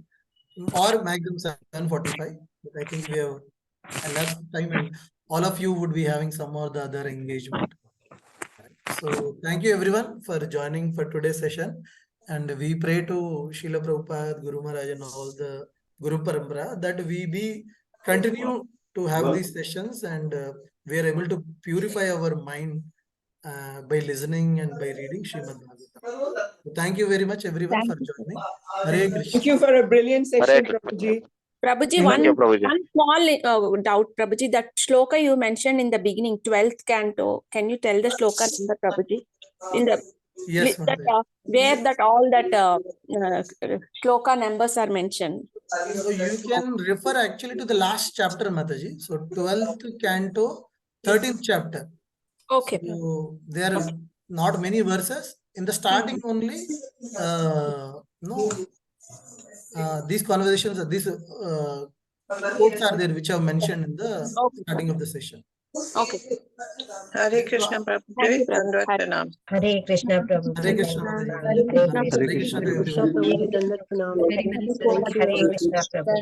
Or maximum 7:45, but I think we have enough time, and all of you would be having some or the other engagement. So thank you everyone for joining for today's session, and we pray to Srila Prabhupada, Guru Maharaj, and all the Guru Parampara that we continue to have these sessions, and we are able to purify our mind by listening and by reading Srimad Bhagavatam. So thank you very much everyone for joining. Hare Krishna. Thank you for a brilliant session, Prabhuji. Prabhuji, Thank you, Prabhuji. one small doubt, Prabhuji. That shloka you mentioned in the beginning, 12th canto. Can you tell the shloka number, Prabhuji? In the Yes, that, where that all that shloka numbers are mentioned. so you can refer actually to the last chapter, Mataji. So 12th canto, 13th chapter. Okay. So there are not many verses. In the starting only, these conversations, these quotes are there which are mentioned in the starting of the session. Okay. Hare Krishna, Prabhuji. Dandavat pranam. Hare Krishna, Prabhu. Hare Krishna. Hare Krishna. Hare Krishna to everyone. Dandavat pranam. Hare Krishna, Prabhu.